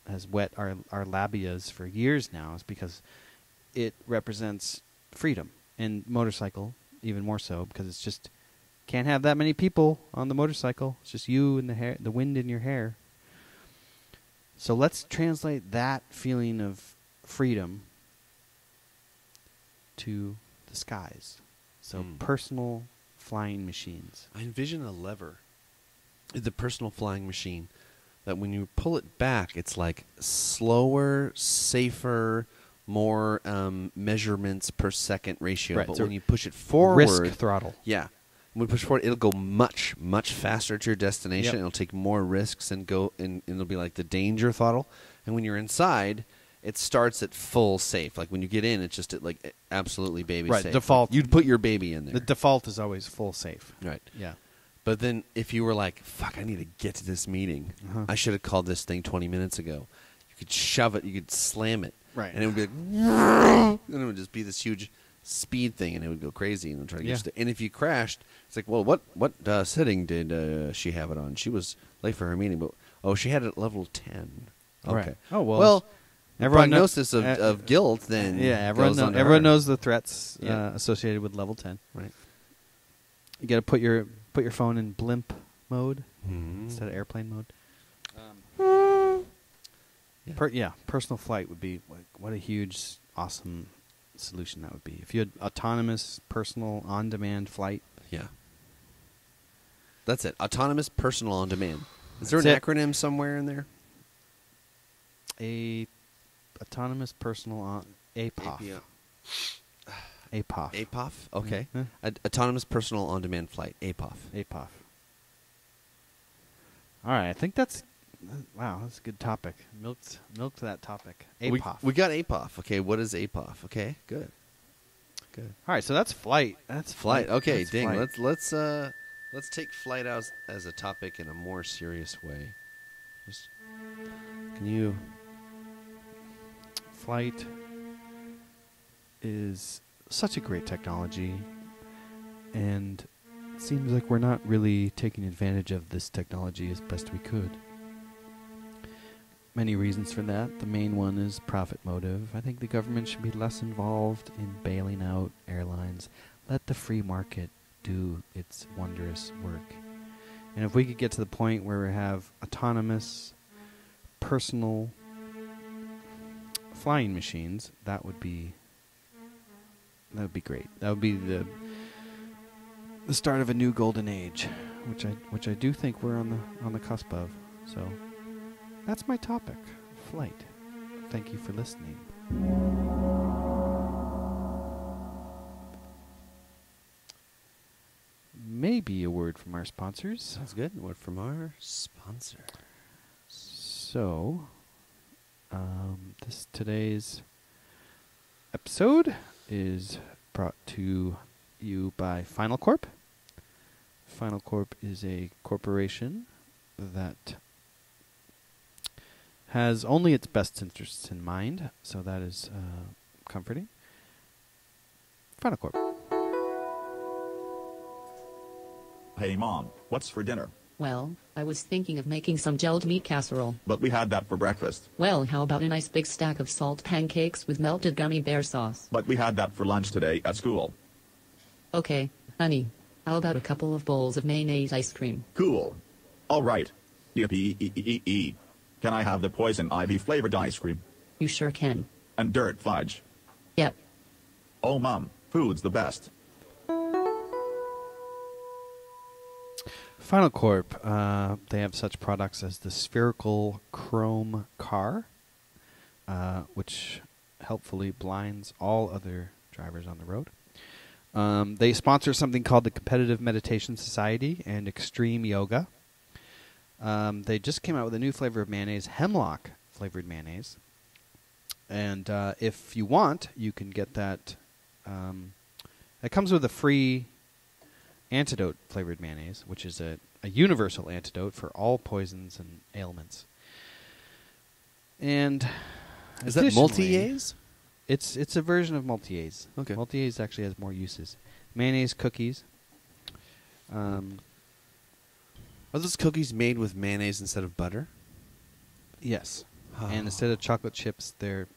has wet our labias for years now, is because it represents freedom. And motorcycle, even more so, because it's just can't have that many people on the motorcycle. It's just you and the wind in your hair. So let's translate that feeling of freedom to the skies. So personal flying machines. I envision a lever, the personal flying machine, that when you pull it back, it's like slower, safer, more measurements per second ratio. Right, But so when you push it forward, Risk throttle. yeah, when you push forward, it'll go much, much faster to your destination. Yep. It'll take more risks and it'll be like the danger throttle. And when you're inside, it starts at full safe. Like when you get in, it's just at like absolutely baby Right, safe. default. Like you'd put your baby in there. The default is always full safe. Right. Yeah. But then if you were like, fuck, I need to get to this meeting. Uh-huh. I should have called this thing 20 minutes ago. You could shove it. You could slam it. Right. And it would be like, and it would just be this huge speed thing, and it would go crazy and try to get Yeah. you to. And if you crashed, it's like, well, what setting did she have it on? She was late for her meeting, but she had it at level 10. Okay. Right. Oh, well, Well, everyone know- prognosis of guilt then. Yeah, everyone everyone knows the threats Yeah. associated with level 10. Right. You got to put your phone in blimp mode Mhm. instead of airplane mode. Yeah. Personal flight would be what a huge, awesome solution that would be. If you had autonomous, personal, on-demand flight. Yeah. That's it. Autonomous personal on demand. Is there That's an acronym somewhere in there? Autonomous personal APOF. APOF. APOF? Okay. Yeah. Autonomous personal on demand flight. APOF. APOF. All right, I think that's that's a good topic. Milked that topic. APOF. We got APOF. Okay, what is APOF? Okay, good. Good. All right, so that's flight. That's Flight. Okay, That's dang. flight. Let's take flight out as a topic in a more serious way. Just can you Flight is such a great technology, and it seems like we're not really taking advantage of this technology as best we could. Many reasons for that. The main one is profit motive. I think the government should be less involved in bailing out airlines. Let the free market do its wondrous work. And if we could get to the point where we have autonomous, personal flying machines, that would be That would be great. That would be the start of a new golden age, which I do think we're on the cusp of. So that's my topic, flight. Thank you for listening. Maybe a word from our sponsors. Sounds good. A word from our sponsor. So, today's episode is brought to you by Final Corp. Final Corp is a corporation that has only its best interests in mind, so that is comforting. Final Corp. Hey Mom, what's for dinner? Well, I was thinking of making some gelled meat casserole. But we had that for breakfast. Well, how about a nice big stack of salt pancakes with melted gummy bear sauce? But we had that for lunch today at school. Okay, honey. How about a couple of bowls of mayonnaise ice cream? Cool. All right. Yippee. Can I have the poison ivy flavored ice cream? You sure can. And dirt fudge. Yep. Oh Mom, food's the best. Final Corp, they have such products as the spherical chrome car, which helpfully blinds all other drivers on the road. They sponsor something called the Competitive Meditation Society and Extreme Yoga. They just came out with a new flavor of mayonnaise, hemlock flavored mayonnaise. And if you want, you can get that. It comes with a free antidote flavored mayonnaise, which is a universal antidote for all poisons and ailments. And Is that multi-A's? It's a version of multi-A's. Okay. Multi-A's actually has more uses. Mayonnaise cookies. Are those cookies made with mayonnaise instead of butter? Yes. Oh. And instead of chocolate chips, they're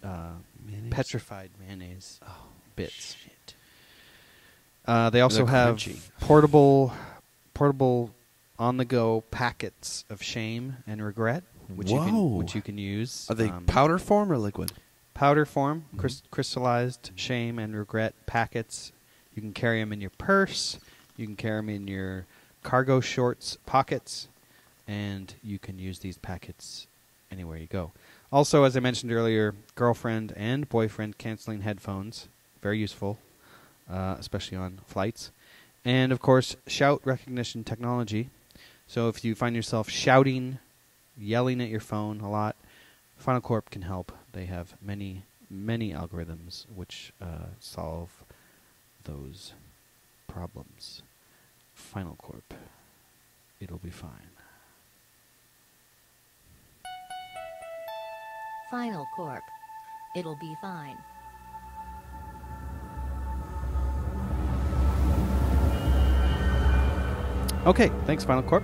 Mayonnaise? petrified mayonnaise bits. Shit. They also They're have crunchy. portable on-the-go packets of shame and regret, which Whoa. you can use. Are they powder form or liquid? Powder form, crystallized shame and regret packets. You can carry them in your purse. You can carry them in your cargo shorts pockets, and you can use these packets anywhere you go. Also, as I mentioned earlier, girlfriend and boyfriend canceling headphones, very useful, especially on flights. And, of course, shout recognition technology. So if you find yourself shouting, yelling at your phone a lot, Final Corp can help. They have many, many algorithms which solve those problems. Final Corp. It'll be fine. Final Corp. It'll be fine. Okay, thanks, Final Corp.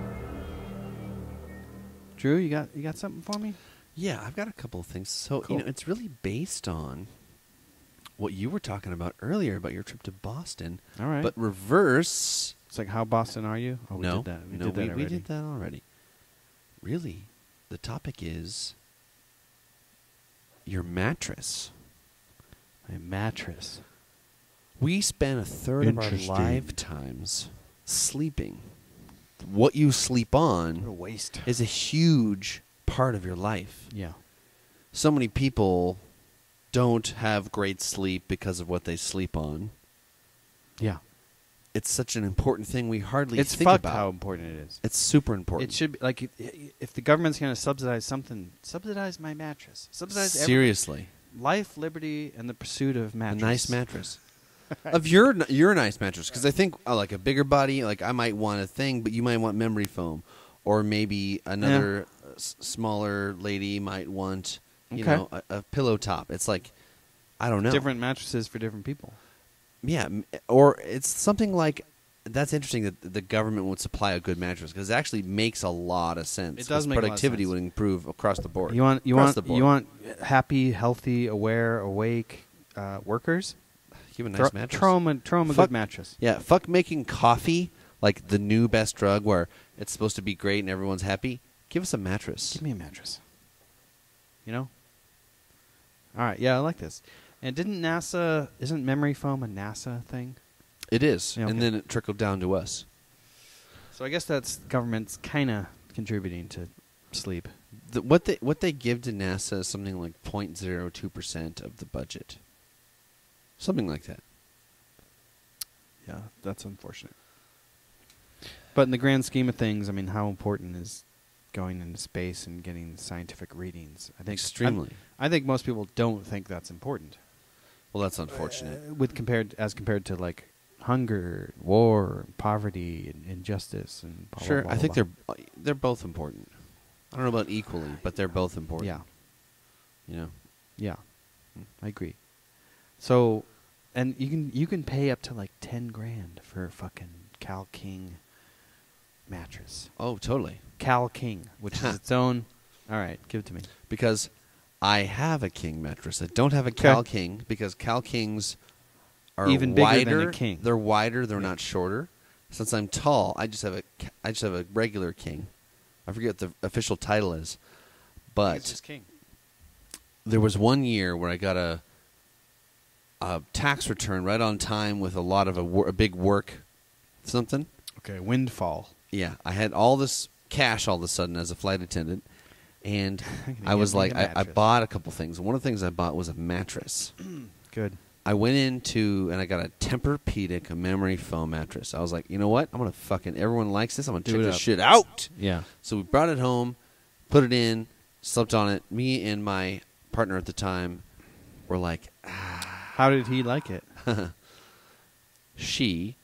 Drew, you got something for me? Yeah, I've got a couple of things. So, Cool. it's really based on what you were talking about earlier about your trip to Boston. All right. But reverse. It's like, how Boston are you? Oh, No, we did that. We no, did that we already. did that already. Really, the topic is your mattress. My mattress. We spend a third of our Interesting. lifetimes sleeping. What you sleep on waste. is a huge part of your life. Yeah. So many people don't have great sleep because of what they sleep on. Yeah. It's such an important thing we hardly It's think fucked about. how important it is. It's super important. It should be like if the government's going to subsidize something, subsidize my mattress. Subsidize Seriously. life, liberty, and the pursuit of A mattress. nice mattress. Of your nice mattress, because I think like a bigger body, like I might want a thing, but you might want memory foam, or maybe another smaller lady might want, Okay. a pillow top. It's like, I don't know, Different mattresses for different people. Yeah, or it's something like that's interesting that the government would supply a good mattress because it actually makes a lot of sense. It does 'cause make a lot of productivity sense. would improve across the board. You want Across the board. happy, healthy, aware, awake workers. Give a nice mattress. Throw 'em a Fuck- good mattress. Yeah, fuck making coffee like the new best drug where it's supposed to be great and everyone's happy. Give us a mattress. Give me a mattress. You know? All right. Yeah, I like this. And isn't memory foam a NASA thing? It is, Yeah, okay. and then it trickled down to us. So I guess that's government's kind of contributing to sleep. What they give to NASA is something like 0.02% of the budget, something like that. Yeah, that's unfortunate. But in the grand scheme of things, I mean, how important is going into space and getting scientific readings? I think Extremely. I think most people don't think that's important. Well, that's unfortunate. As compared to like hunger, war, poverty, and injustice, and blah, Sure, blah, blah, I think blah. they're both important. I don't know about equally, but they're both important. Yeah, You know. yeah, I agree. So, and you can pay up to like 10 grand for a fucking Cal King mattress. Oh, totally. Cal King, which is its own. All right, give it to me. Because I have a king mattress. I don't have a Okay. Cal King because Cal Kings are Even bigger wider. than a king. They're wider. They're Yeah. not shorter. Since I'm tall, I just have a regular king. I forget what the official title is, but King. there was one year where I got a tax return right on time with a lot of a big work something. Okay, windfall. Yeah, I had all this cash all of a sudden as a flight attendant, and I'm gonna I was get me like, a I mattress. bought a couple things. One of the things I bought was a mattress. Good. I went into and I got a Tempur-Pedic, a memory foam mattress. I was like, you know what? I'm gonna fucking everyone likes this. I'm gonna Do check it this up. shit out. Yeah. So we brought it home, put it in, slept on it. Me and my partner at the time were like, How did he like it? she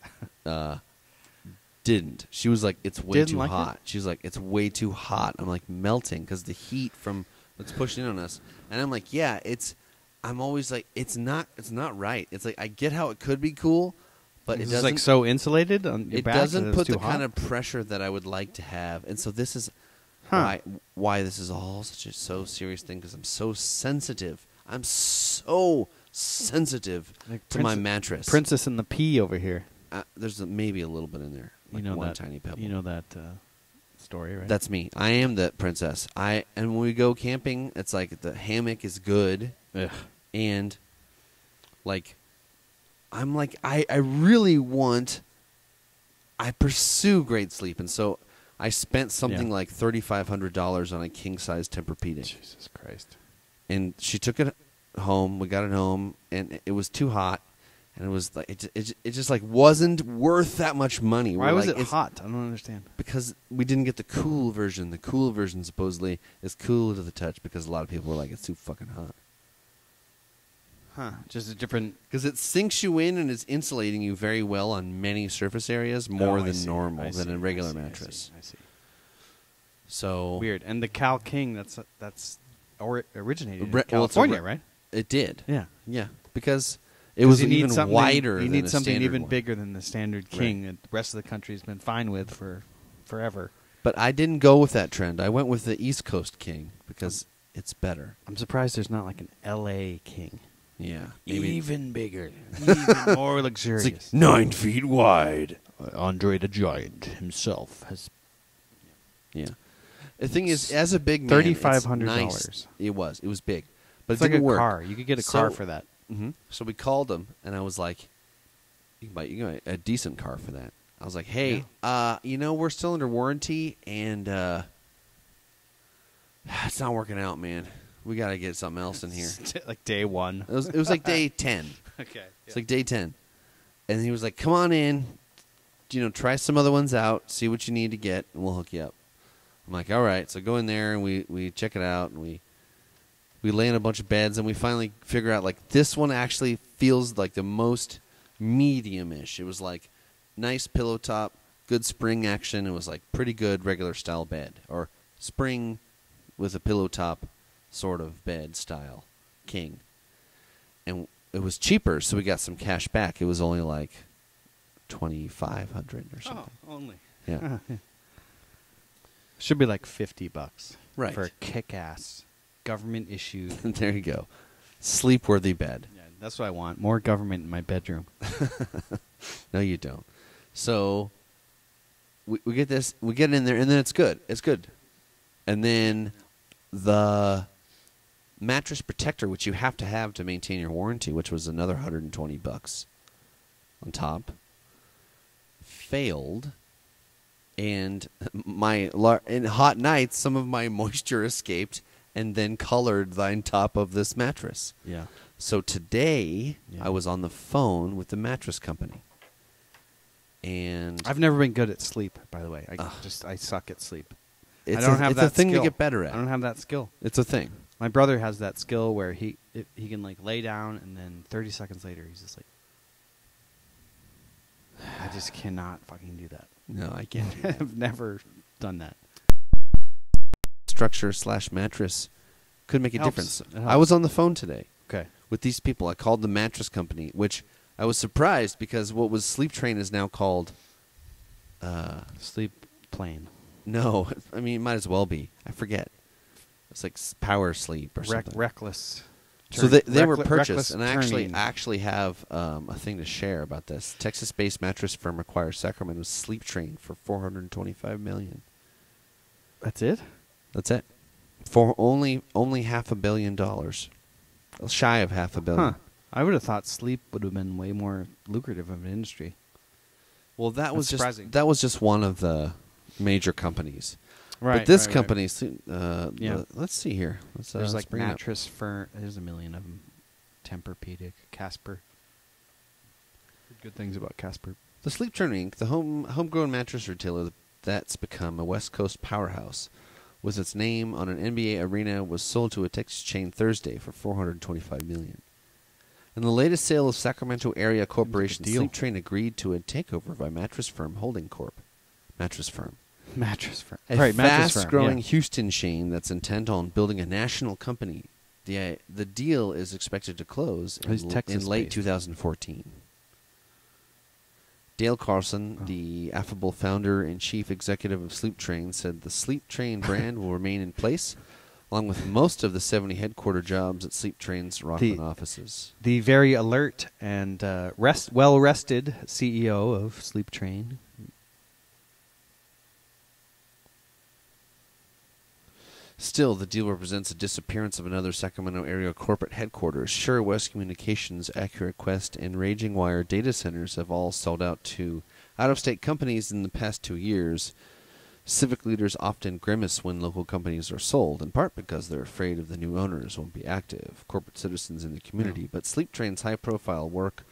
didn't. She was like, it's way Didn't too like it? hot. She was like, it's way too hot. I'm like melting because the heat from it's pushing in on us. And I'm like, yeah, I'm always like, it's not right. It's like I get how it could be cool, but it Is doesn't. this like so insulated on your It back that doesn't it's put too the hot? kind of pressure that I would like to have. And so this is Huh. why this is all such a so serious thing because I'm so sensitive. I'm so sensitive Like to my mattress. Princess and the Pea over here. There's maybe a little bit in there. Like You know one that tiny pebble. You know that story, right? That's me. I am the princess. And when we go camping, it's like the hammock is good, Ugh. and like I'm like I really want. I pursue great sleep, and so I spent something Yeah. like $3,500 on a king size Tempur-Pedic, Jesus Christ. and she took it home. We got it home, and it was too hot. And it was like it just like wasn't worth that much money. Why We're was like, it it's- hot? I don't understand. Because we didn't get the cool version. The cool version supposedly is cool to the touch because a lot of people were like, it's too fucking hot. Huh. Just a different... Because it sinks you in and is insulating you very well on many surface areas more Oh, I than see. normal, I than see. a regular I see. mattress. I see. So Weird. And the Cal King, that's originated in Well, it's a California, right? It did. Yeah. Yeah. Because it was you need even something- wider You than need a something standard even one. bigger than the standard Right. King that the rest of the country's been fine with for forever. But I didn't go with that trend. I went with the East Coast King because it's better. I'm surprised there's not like an L.A. King. Yeah. Even bigger. Even more luxurious. It's like 9 feet wide. Andre the Giant himself has... Yeah. The thing is, as a big man, it's $3,500. nice. It was big, but It's it like didn't a work. car. You could get a So- car for that. So we called them, and I was like, "You can buy a decent car for that." I was like, "Hey, we're still under warranty, and it's not working out, man. We got to get something else in here." Like day one. It was like day 10. Okay. It's like day 10, and he was like, "Come on in, try some other ones out, see what you need to get, and we'll hook you up." I'm like, "All right." So go in there and we check it out, and we lay in a bunch of beds, and we finally figure out like this one actually feels like the most medium-ish. It was like nice pillow top, good spring action. It was like pretty good regular style bed, or spring with a pillow top sort of bed style king. And it was cheaper, so we got some cash back. It was only like $2,500 or something. only. Yeah. Should be like $50 Right. for a kick-ass government issued. There you go. Sleep-worthy bed. Yeah, that's what I want. More government in my bedroom. No, you don't. So we get this, we get in there, and then it's good. It's good. And then the mattress protector, which you have to maintain your warranty, which was another $120 on top, failed. And in hot nights, some of my moisture escaped and then colored the top of this mattress. Yeah. So today, Yeah. I was on the phone with the mattress company. And I've never been good at sleep, by the way. I suck at sleep. it's I don't have it's that a thing skill. to get better at. I don't have that skill. It's a thing. My brother has that skill where he can like lay down and then 30 seconds later he's just like, I just cannot fucking do that. No, I can't do that. I've never done that. Structure / mattress could make a Helps. difference. It helps. I was on the phone today Okay. with these people. I called the mattress company, which I was surprised because what was Sleep Train is now called. Sleep plane. No, I mean it might as well be. I forget. It's like Power Sleep or something. Reckless. So they were purchased, reckless and I turning. actually have a thing to share about this. Texas-based mattress firm acquires Sacramento's Sleep Train for $425 million. That's it? That's it. For only $500 million, shy of $500 million. Huh. I would have thought sleep would have been way more lucrative of an industry. Well, that was surprising. just one of the major companies. Right. But this right. company, Yeah. let's see here. There's like bring it up. mattress firm. There's a million of them. Tempur-Pedic, Casper. Good things about Casper. The Sleep Train Inc., the homegrown mattress retailer that's become a West Coast powerhouse, with its name on an NBA arena, was sold to a Texas chain Thursday for $425 million. In the latest sale of Sacramento area corporation, deal. Sleep Train agreed to a takeover by Mattress Firm Holding Corp. Mattress Firm. Mattress firm. A Right, mattress firm, fast-growing yeah. Houston chain that's intent on building a national company. The deal is expected to close He's in late Texas-based. 2014. Dale Carlson, the affable founder and chief executive of Sleep Train, said the Sleep Train brand will remain in place, along with most of the 70 headquarter jobs at Sleep Train's Rockland offices. The very alert and well-rested CEO of Sleep Train. Still, the deal represents a disappearance of another Sacramento area corporate headquarters. Sure, West Communications, Accurate Quest, and Raging Wire data centers have all sold out to out-of-state companies in the past 2 years. Civic leaders often grimace when local companies are sold, in part because they're afraid of the new owners won't be active, corporate citizens in the community. But Sleep Train's high-profile work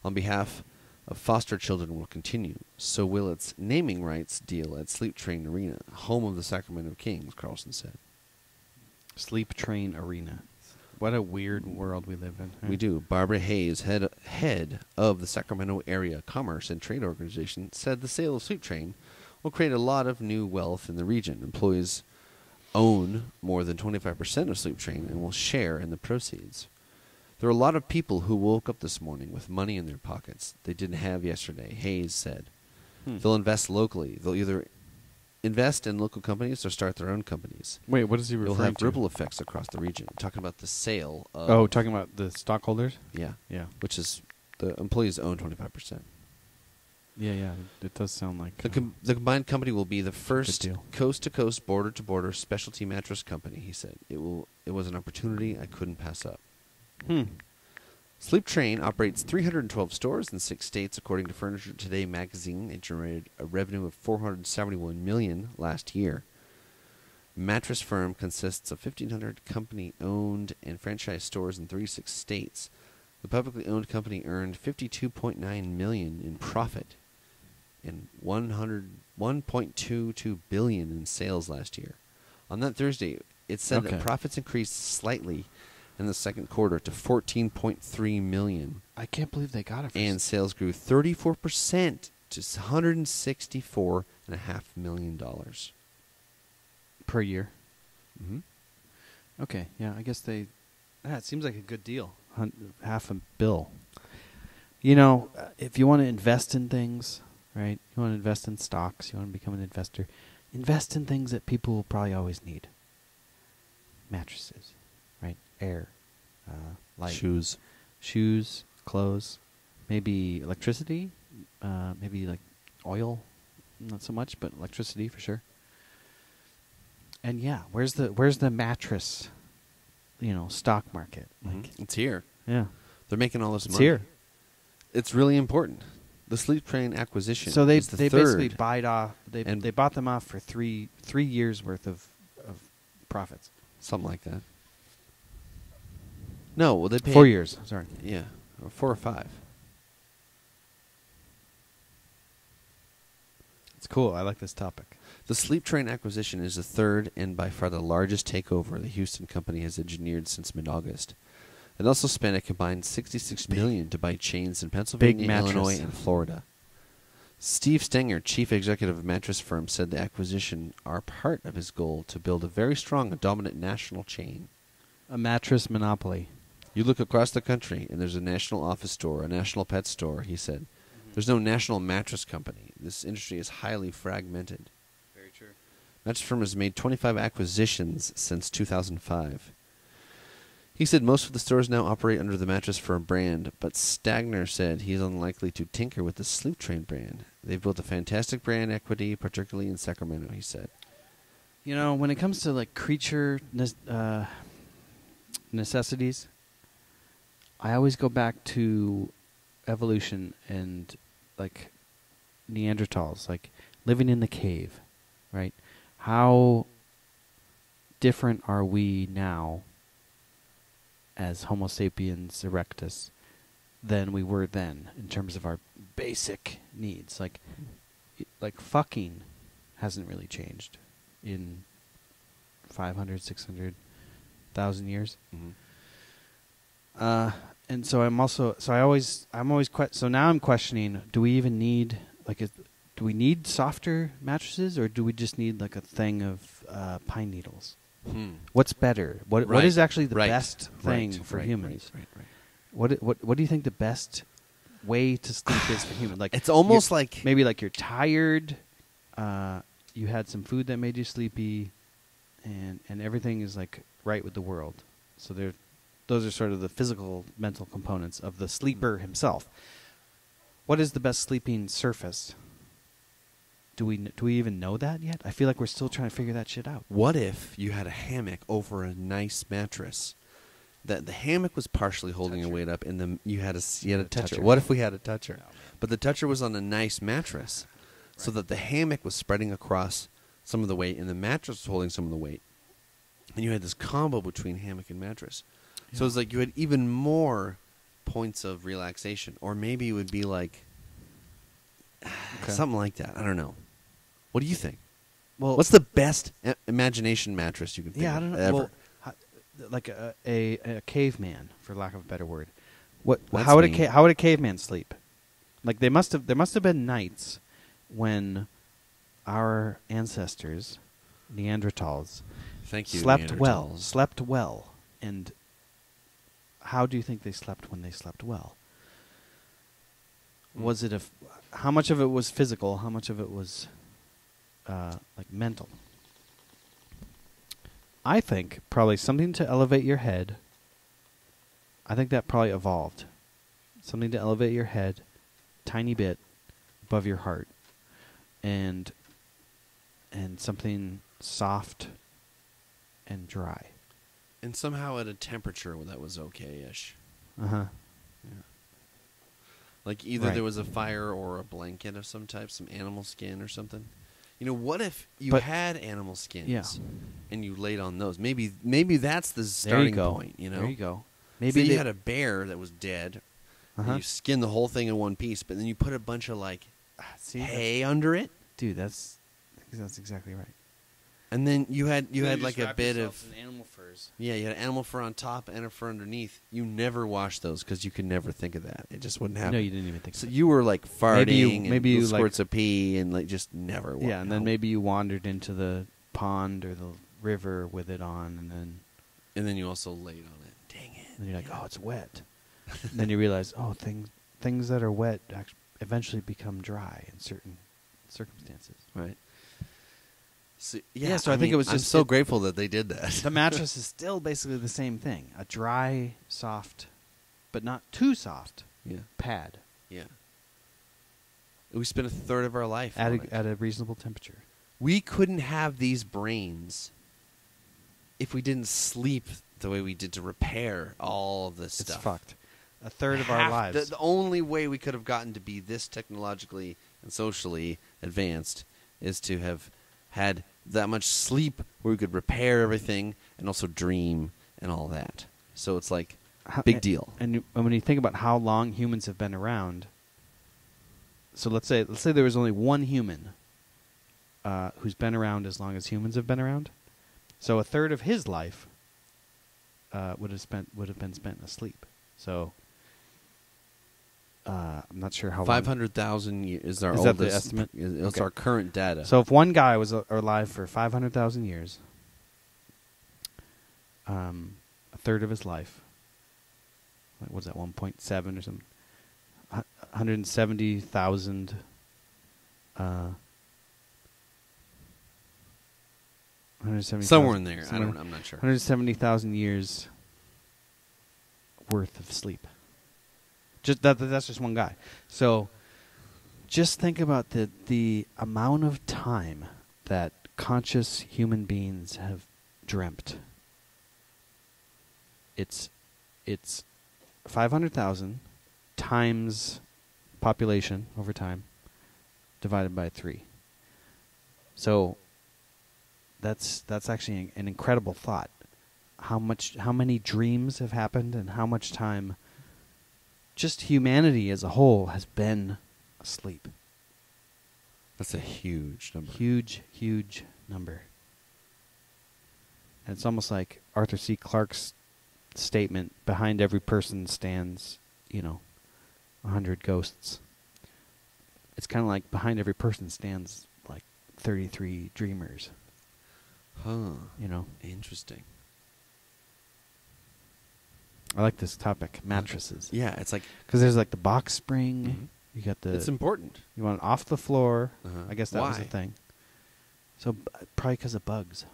on behalf of foster children will continue. So will its naming rights deal at Sleep Train Arena, home of the Sacramento Kings, Carlson said. Sleep Train Arena. What a weird world we live in. We do. Barbara Hayes, head of the Sacramento Area Commerce and Trade Organization, said the sale of Sleep Train will create a lot of new wealth in the region. Employees own more than 25% of Sleep Train and will share in the proceeds. There are a lot of people who woke up this morning with money in their pockets they didn't have yesterday, Hayes said. They'll invest locally. They'll either invest in local companies or start their own companies. Wait, what is he It'll referring have to? ripple effects across the region. Talking about the sale of... Oh, talking about the stockholders? Yeah. Yeah. Which is the employees own 25%. Yeah. It does sound like... The combined company will be the first deal. coast-to-coast, border-to-border specialty mattress company, he said. It was an opportunity I couldn't pass up. Sleep Train operates 312 stores in 6 states, according to Furniture Today magazine. It generated a revenue of $471 million last year. Mattress Firm consists of 1,500 company-owned and franchise stores in 36 states. The publicly owned company earned $52.9 million in profit and $1.22 billion in sales last year. On that Thursday, it said that profits increased slightly in the second quarter to $14.3 million. I can't believe they got it. And sales grew 34% to $164.5 million. Per year. Mm-hmm. Okay, yeah, I guess they... it seems like a good deal. $500 million. You know, if you want to invest in things, right? You want to invest in stocks, you want to become an investor, invest in things that people will probably always need. Mattresses, right? Air, light. Shoes, clothes, maybe electricity, maybe like oil, not so much, but electricity for sure. And yeah, where's the mattress stock market. Like, It's here. yeah, They're making all this it's money. here. It's really important. The Sleep Train acquisition. So they is the third. basically they and- bought them off for three years worth of profits. Something like that. No, well, they paid 4 years. Sorry. Yeah, or 4 or 5. It's cool. I like this topic. The Sleep Train acquisition is the third and by far the largest takeover the Houston company has engineered since mid-August. It also spent a combined $66 million to buy chains in Pennsylvania, mattress. Illinois, and Florida. Steve Stenger, chief executive of mattress firm, said the acquisition are part of his goal to build a very strong and dominant national chain. A mattress monopoly. You look across the country, and there's a national office store, a national pet store, he said. There's no national mattress company. This industry is highly fragmented. Very true. Mattress firm has made 25 acquisitions since 2005. He said most of the stores now operate under the Mattress Firm brand, but Stagner said he's unlikely to tinker with the Sleep Train brand. They've built a fantastic brand equity, particularly in Sacramento, he said. When it comes to like creature necessities, I always go back to evolution and like Neanderthals, like living in the cave, right? How different are we now as Homo sapiens erectus than we were then in terms of our basic needs? Like fucking hasn't really changed in 500, 600,000 years. Mm-hmm. And so I'm questioning, do we even need do we need softer mattresses, or do we just need like a thing of pine needles? What's better? What is actually the best thing for humans? Right. What do you think the best way to sleep is for humans? Like It's almost you're- like... maybe like you're tired, you had some food that made you sleepy, and everything is like right with the world. So those are sort of the physical, mental components of the sleeper himself. What is the best sleeping surface? Do we even know that yet? I feel like we're still trying to figure that shit out. What if you had a hammock over a nice mattress? That the hammock was partially holding your weight up, and you had a toucher. toucher. What if we had a toucher? No, man. But the toucher was on a nice mattress, so that the hammock was spreading across some of the weight, and the mattress was holding some of the weight. And you had this combo between hammock and mattress. So it's like you had even more points of relaxation. Or maybe it would be like something like that. I don't know. What do you think? Well, What's the best imagination mattress you can think I of don't know. ever? Well, like a caveman, for lack of a better word. That's How would mean. how would a caveman sleep? Like there must have been nights when our ancestors, Neanderthals, Thank you, slept Neanderthals. well. And how do you think they slept when they slept well? Was it how much of it was physical? How much of it was like mental? I think probably something to elevate your head. I think that probably evolved. Something to elevate your head, tiny bit above your heart, and something soft and dry. And somehow at a temperature that was okay-ish. Uh-huh. Like either Right. there was a fire or a blanket of some type, some animal skin or something. What if you But- had animal skins Yeah. and you laid on those? Maybe that's the There you starting go. point, There you go. Maybe Maybe you they- had a bear that was dead, Uh-huh. and you skinned the whole thing in one piece, but then you put a bunch of like See, hay under it, dude, that's exactly right. and then you had like a bit of animal furs. you had animal fur on top and a fur underneath. You never washed those because you could never think of that. It just wouldn't happen. No, you didn't even think So of it. you were like farting, Maybe you, and like- squirts of pee, and like just never. Yeah, and then maybe you wandered into the pond or the river with it on, and then you also laid on it. Dang it! then you're like, oh, it's wet. And then you realize, oh, things that are wet eventually become dry in certain circumstances. Right. So, Yeah, so I think it was I'm just- so grateful that they did that. The mattress is still basically the same thing: a dry, soft, but not too soft Yeah, pad yeah. We spent a third of our life at on it. a reasonable temperature. We couldn't have these brains if we didn't sleep the way we did to repair all of this It's stuff. fucked. A third of our lives. The only way we could have gotten to be this technologically and socially advanced is to have had that much sleep where we could repair everything and also dream and all that. So it's like big deal. And when you think about how long humans have been around, so let's say there was only one human who's been around as long as humans have been around. So a third of his life would have been spent asleep. So I'm not sure how 500,000 is our Is oldest that the estimate? It's Okay. our current data. So if one guy was alive for 500,000 years, a third of his life, what was that, 1.7 or something? 170,000. Somewhere in there. I'm not sure. 170,000 years worth of sleep. Just that's just one guy. So just think about the amount of time that conscious human beings have dreamt. It's 500,000 times population over time divided by 3. So that's actually an incredible thought. How many dreams have happened and how much time just humanity as a whole has been asleep. That's a huge number. Huge number. And it's almost like Arthur C. Clarke's statement, behind every person stands, 100 ghosts. It's kind of like behind every person stands like 33 dreamers. Huh. I Interesting. like this topic, mattresses. Yeah, it's like... Because there's like the box spring. Mhm. You got It's important. You want it off the floor. Uh-huh. I guess that was the Why? thing. So probably because of bugs.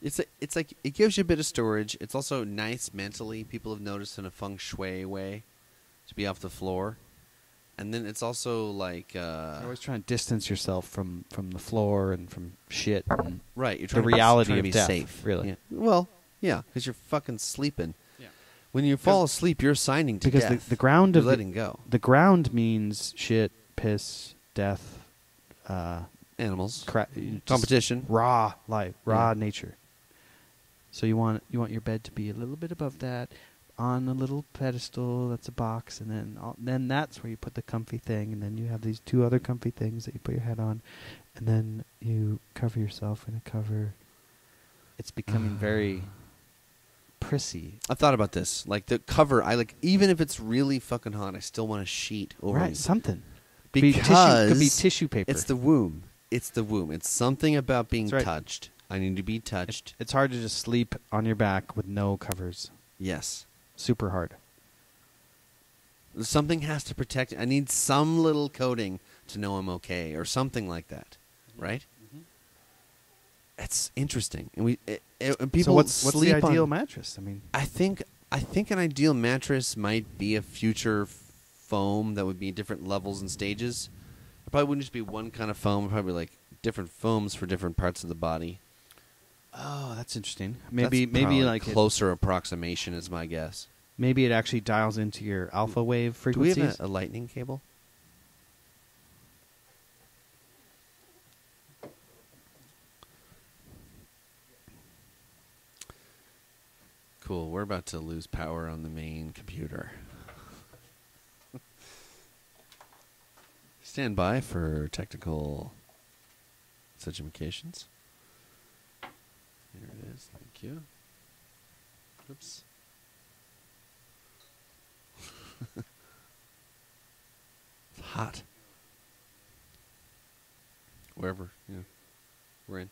It's like it gives you a bit of storage. It's also nice mentally. People have noticed in a feng shui way to be off the floor. And then it's also like... You're always trying to distance yourself from the floor and from shit. And right. You're the trying reality to of be death, safe. really. Yeah. Well, yeah, because you're fucking sleeping. Yeah. When you fall asleep, you're signing to because death. the ground you're of letting go. The ground means shit, piss, death, Animals. just Competition. raw life, raw Yeah. nature. So you want your bed to be a little bit above that, on a little pedestal that's a box, and then that's where you put the comfy thing, and then you have these 2 other comfy things that you put your head on, and then you cover yourself in a cover. It's becoming very prissy. I've thought about this. Like the cover, even if it's really fucking hot, I still want a sheet over Right, me. something. Because could be tissue paper. It's the womb. It's the womb. It's something about being That's right. touched. I need to be touched. It's hard to just sleep on your back with no covers. Yes. Super hard. Something has to protect. I need some little coating to know I'm okay, or something like that, right? It's interesting, and people So what's sleep the ideal on, mattress? I mean, I think an ideal mattress might be a future foam that would be different levels and stages. It probably wouldn't just be one kind of foam. Probably like different foams for different parts of the body. oh, that's interesting. That's Maybe probably like closer approximation is my guess. maybe it actually dials into your alpha wave Do we frequencies. have a lightning cable? Cool. We're about to lose power on the main computer. Stand by for technical situations. There it is. Thank you. Oops. It's hot. Wherever, we're in.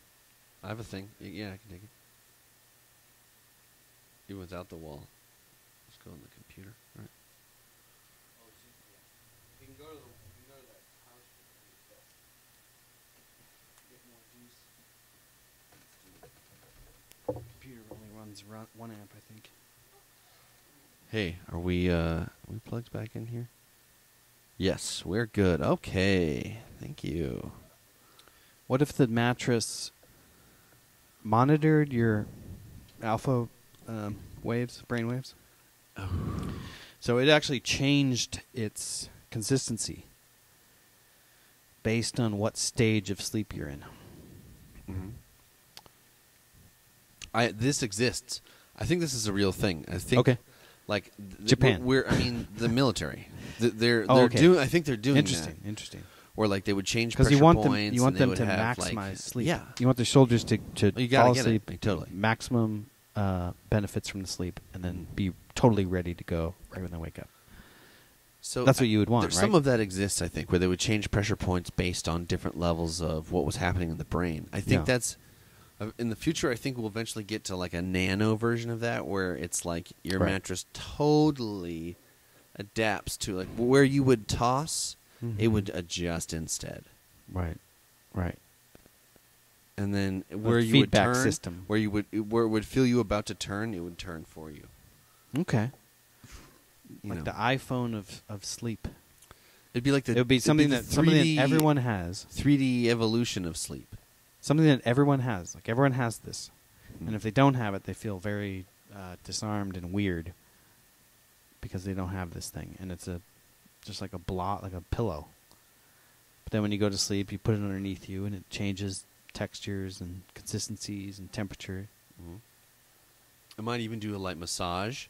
I have a thing. Yeah, I can take it. Even without the wall. Let's go on the computer. All right. You can go to that house. Get more juice. Computer only runs 1 amp, I think. Hey, are we plugged back in here? Yes, we're good. Okay. Thank you. What if the mattress monitored your alpha waves, brain waves. Oh. So it actually changed its consistency based on what stage of sleep you're in. This exists. I think this is a real thing. I think. Okay. Like Japan. I mean, the military. They're okay. doing. I think they're doing Interesting. that. Interesting. Or like they would change Because pressure you want points. them and they would to have, maximize like, sleep. Yeah. You want the soldiers to You gotta fall get asleep, it. Totally. maximum benefits from the sleep, and then be totally ready to go right when they wake up. So That's what you would want, right? Some of that exists, I think, where they would change pressure points based on different levels of what was happening in the brain. I think that's in the future. I think we'll eventually get to like a nano version of that, where it's like your Right. mattress totally adapts to like where you would toss, it would adjust instead, Right. Right. and then where you would feedback turn, system. where it would feel you about to turn, it would turn for you. Okay. You Like know. the iPhone of sleep. It'd be like It would be something the that everyone has. 3D evolution of sleep. Something that everyone has. Like everyone has this, Mm. and if they don't have it, they feel very disarmed and weird because they don't have this thing, and it's just like a blot, like a pillow. But then when you go to sleep, you put it underneath you, and it changes textures and consistencies and temperature. It might even do a light massage.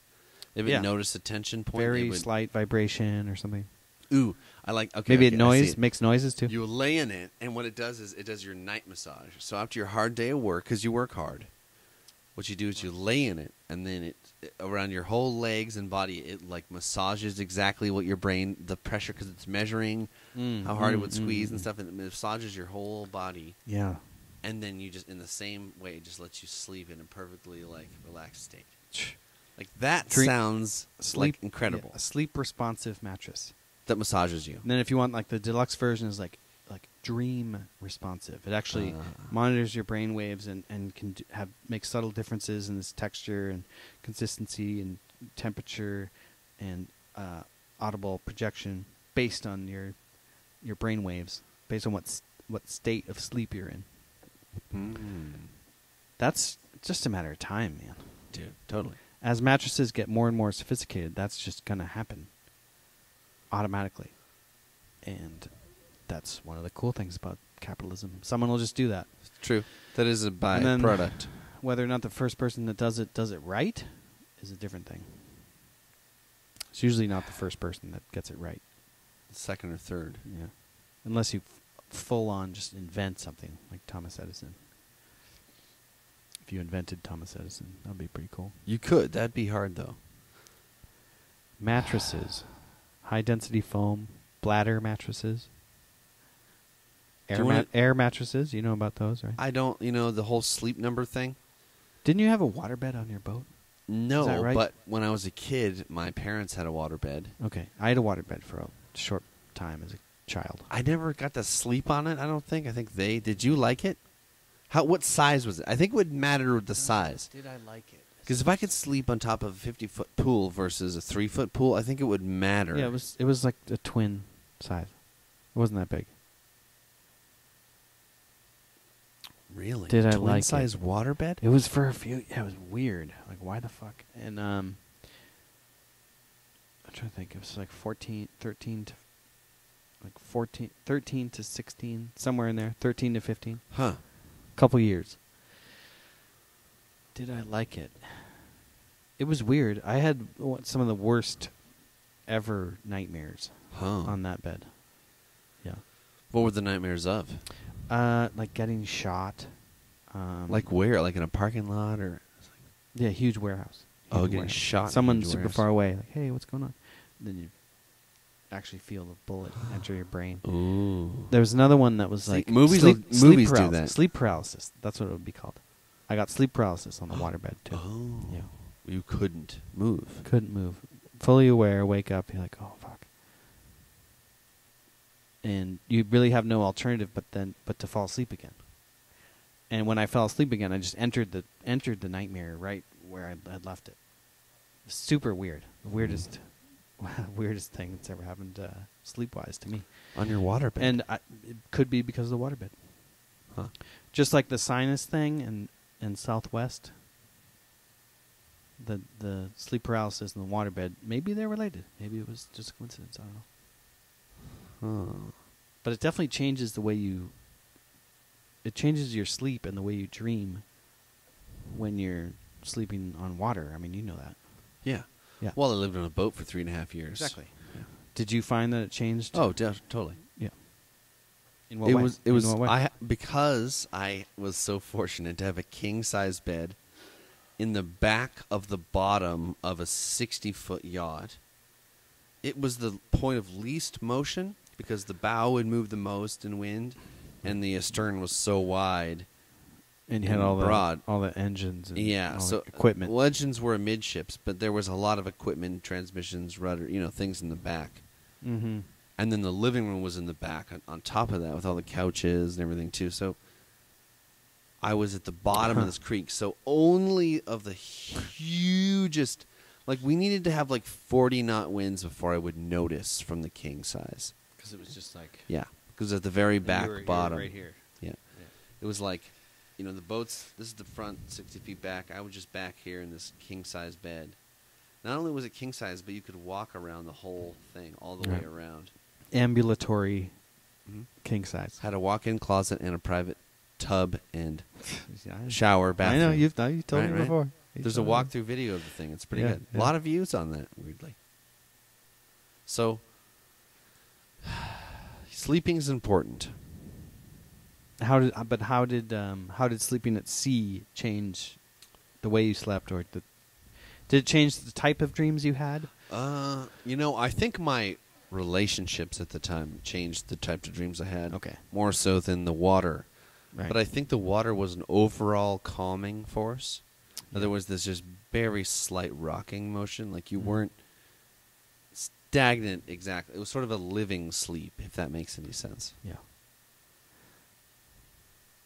If it Yeah. noticed a tension point, Very it would, slight vibration or something. Ooh, I like. Okay, Maybe okay, it I see makes noises too. You lay in it, and what it does is it does your night massage. So after your hard day of work, because you work hard, what you do is you lay in it, and then it around your whole legs and body, it like massages exactly what your brain, the pressure, because it's measuring how hard it would squeeze and stuff, and it massages your whole body. Yeah. And then you just, in the same way, just lets you sleep in a perfectly like relaxed state. Like that sounds like incredible. Yeah, a sleep responsive mattress. That massages you. And then if you want like the deluxe version is like dream responsive. It actually monitors your brain waves and can make subtle differences in its texture and consistency and temperature and audible projection based on your brain waves, based on what state of sleep you're in. That's just a matter of time, man. Dude, totally. As mattresses get more and more sophisticated, that's just going to happen automatically. And that's one of the cool things about capitalism. Someone will just do that. True. That is a And then byproduct. Whether or not the first person that does it right is a different thing. It's usually not the first person that gets it right. Second or third. Yeah. Unless you full on just invent something like Thomas Edison. If you invented Thomas Edison, that would be pretty cool. You could. That'd be hard, though. Mattresses. High density foam. Bladder mattresses. Air mattresses. You know about those, right? I don't, the whole sleep number thing? Didn't you have a waterbed on your boat? No, Is that right? but when I was a kid, my parents had a waterbed. Okay. I had a waterbed for a short time as a child. I never got to sleep on it, I don't think. I think they... Did you like it? What size was it? I think it would matter with the size. Did I like it? Because if I could sleep on top of a 50-foot pool versus a 3-foot pool, I think it would matter. Yeah, it was like a twin size. It wasn't that big. Really? Did I like Twin it? size waterbed? It was for a few. Yeah, it was weird. Like, why the fuck? And I'm trying to think. It was like 13 to 16, somewhere in there. 13 to 15. Huh. Couple years. Did I like it? It was weird. I had some of the worst ever nightmares on that bed. Yeah. What were the nightmares of? Like getting shot. Like where? Like in a parking lot or? Yeah, huge warehouse. Oh, Huge getting warehouse. shot in a Someone huge super warehouse. far away. Like, hey, what's going on? And then you actually feel the bullet enter your brain. Ooh. There was another one that was See, like movies sleep do paralysis. that. Sleep paralysis. That's what it would be called. I got sleep paralysis on the waterbed too. Oh. Yeah. You couldn't move. Couldn't move. Fully aware, wake up, you're like, oh fuck. And you really have no alternative but to fall asleep again. And when I fell asleep again, I just entered the nightmare right where I had left it. Super weird. The weirdest thing that's ever happened sleep-wise to me. On your waterbed. And it could be because of the waterbed. Huh. Just like the sinus thing in Southwest. the sleep paralysis and the waterbed, maybe they're related. Maybe it was just a coincidence. I don't know. Huh. But it definitely changes the way you. It changes your sleep and the way you dream when you're sleeping on water. I mean, you know that. Yeah. Yeah. Well, I lived on a boat for 3.5 years. Exactly. Yeah. Did you find that it changed? Oh, totally. Yeah. In what It way? was. It In was. what way? Because I was so fortunate to have a king size bed in the back of the bottom of a 60-foot yacht. It was the point of least motion because the bow would move the most in wind, and the stern was so wide. And you had and broad. all the engines and Yeah, all so the equipment. Well, engines were amidships, but there was a lot of equipment, transmissions, rudder, things in the back. Mm-hmm. And then the living room was in the back on top of that with all the couches and everything too. So I was at the bottom of this creek. So only of the hugest, like we needed to have like 40 knot winds before I would notice from the king size. Because it was just like Yeah, because at the very and back you were here, bottom. right here. Yeah. It was like, the boats, this is the front 60 feet back. I was just back here in this king size bed. Not only was it king size, but you could walk around the whole thing all the way Right. around. Ambulatory Mhm. king size. Had a walk-in closet and a private tub and Yeah, shower bathroom. I know you told Right, me right. before. There's a walkthrough video of the thing. It's pretty Yeah, good. yeah. A lot of views on that, weirdly. So, sleeping is important. How did sleeping at sea change the way you slept, or did it change the type of dreams you had? I think my relationships at the time changed the type of dreams I had. Okay. More so than the water. Right. But I think the water was an overall calming force. There was this just very slight rocking motion, like you weren't stagnant exactly. It was sort of a living sleep, if that makes any sense. Yeah.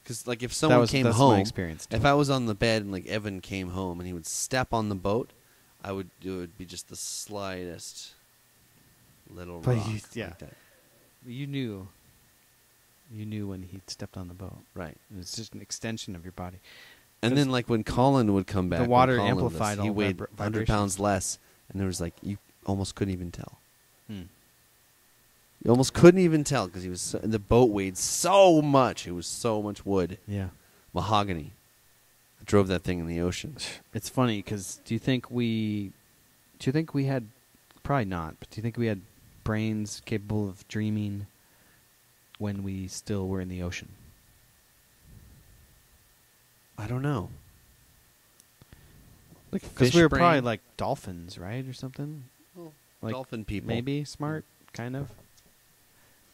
Because like if someone came that's home, my experience too. if I was on the bed and like Evan came home and he would step on the boat, it would be just the slightest little But rock. yeah. Like that. You knew when he stepped on the boat. Right. It's just an extension of your body. And then like when Colin would come back, The when water Colin was- amplified he all weighed vibra- 100 pounds less, and there was like you almost couldn't even tell. You almost couldn't even tell because the boat weighed so much. It was so much wood, Yeah. mahogany. I drove that thing in the ocean. It's funny because do you think we had, probably not, but do you think we had brains capable of dreaming when we still were in the ocean? I don't know. Like Because we were probably like dolphins, right, or something. Like dolphin people. maybe smart, kind of.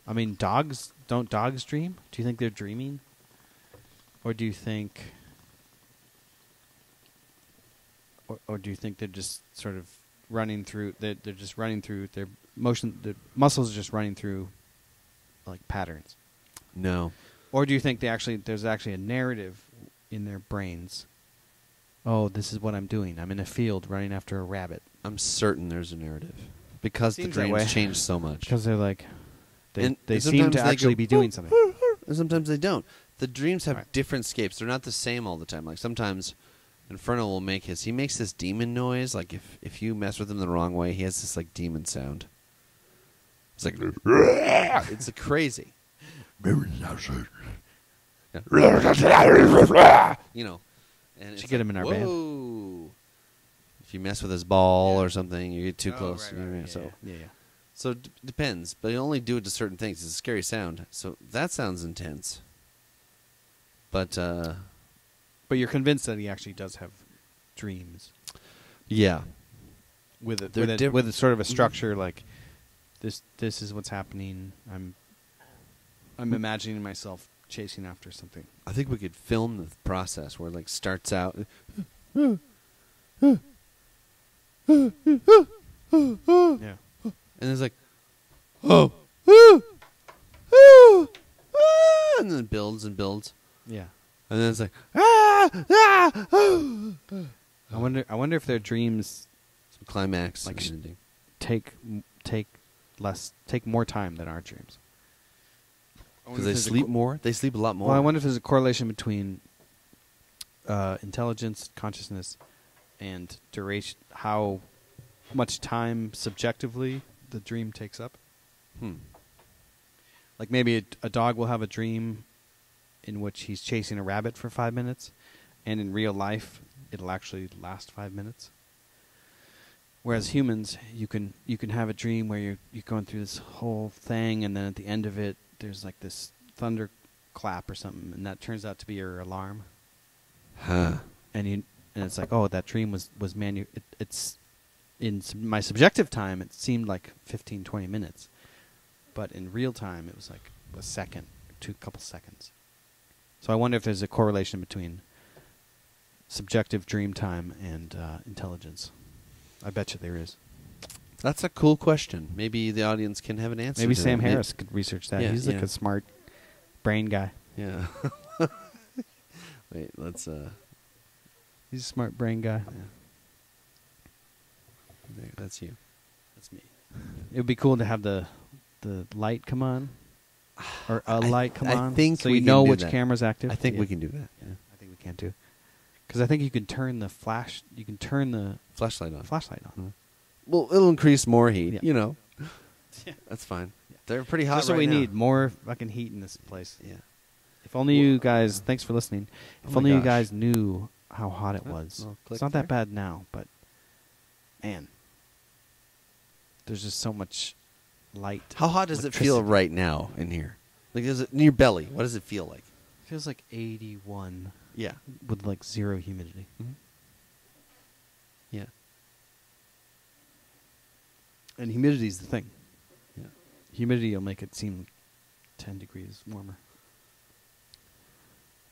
I mean, don't dogs dream? Do you think they're dreaming, or do you think, or do you think they're just sort of running through? They're just running through their motion. The muscles are just running through, like patterns. No. Or do you think there's actually a narrative in their brains? Oh, this is what I'm doing. I'm in a field running after a rabbit. I'm certain there's a narrative because the Seems that way. dreams change so much. Because they're like, they And seem sometimes to they actually go, be doing something. And sometimes they don't. The dreams have Right. different scapes. They're not the same all the time. Like sometimes Inferno will make he makes this demon noise. Like if you mess with him the wrong way, he has this like demon sound. It's like it's crazy. And Should get him in our band. Whoa. If you mess with his ball or something, you get too close. Yeah. So it depends, but you only do it to certain things. It's a scary sound, so that sounds intense. But But you're convinced that he actually does have dreams yeah, with it, They're with a sort of a structure like this. This is what's happening. I'm imagining myself chasing after something. I think we could film the process where it like starts out. Yeah. And it's like, and then it builds and builds, Yeah. and then it's like, I wonder if their dreams some climax, Like and ending. take more time than our dreams. Because they sleep more. They sleep a lot more. Well, I wonder if there's a correlation between intelligence, consciousness, and duration, how much time subjectively the dream takes up. Like maybe a dog will have a dream in which he's chasing a rabbit for 5 minutes, and in real life it'll actually last 5 minutes. Whereas humans, you can have a dream where you're going through this whole thing, and then at the end of it, there's like this thunderclap or something, and that turns out to be your alarm. Huh. And it's like, oh, that dream was it's in my subjective time, it seemed like 15, 20 minutes, but in real time, it was like a second, couple seconds. So I wonder if there's a correlation between subjective dream time and intelligence. I bet you there is. That's a cool question. Maybe the audience can have an answer. Maybe to Sam that. Harris could research that. Yeah, He's like yeah. a smart brain guy. Yeah. Wait, let's. He's a smart brain guy. There, that's you. That's me. It would be cool to have the light come on, or a light come on. I think so we you can know do which that. camera's active. I think Yeah. we can do that. Yeah. I think we can too. Because I think you can turn the flash. You can turn the Flashlight on. flashlight on. Well, it'll increase more heat. Yeah. You know. Yeah. That's fine. They're pretty hot That's right what we now. need. More fucking heat in this place. Yeah. If only you guys. Thanks for listening. Oh If my only you gosh. guys knew how hot it Oh, was. well, click It's not there. that bad now, but man, there's just so much light. How hot does it feel Electricity. right now in here? Like, is it in your belly? What does it feel like? It feels like 81 Yeah. with like zero humidity. Yeah. And humidity's the thing. Yeah. Humidity will make it seem 10 degrees warmer.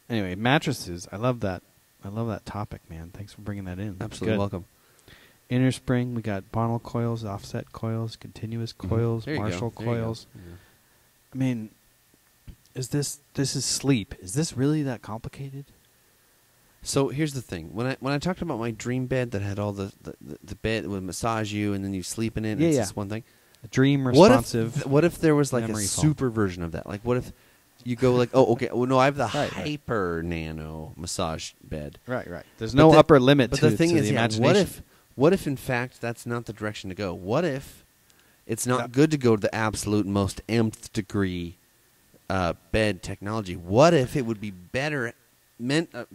Anyway, mattresses. I love that. I love that topic, man. Thanks for bringing that in. Absolutely Good. welcome. Inner spring. We got Bonnell coils, offset coils, continuous coils, There you go. Marshall There you go. coils. Yeah. I mean, this is sleep. Is this really that complicated? So here's the thing: when I talked about my dream bed that had all the bed that would massage you and then you sleep in it, and Yeah, it's yeah. this one thing. A dream responsive. What if there was like a memory foam. super version of that? Like, what if you go like, oh, okay, well, no, I have the Right. hyper nano massage bed. Right. There's But no the- upper limit But to, the thing to is, the yeah, imagination. what if in fact that's not the direction to go? What if it's not That- good to go to the absolute most nth degree bed technology? What if it would be better,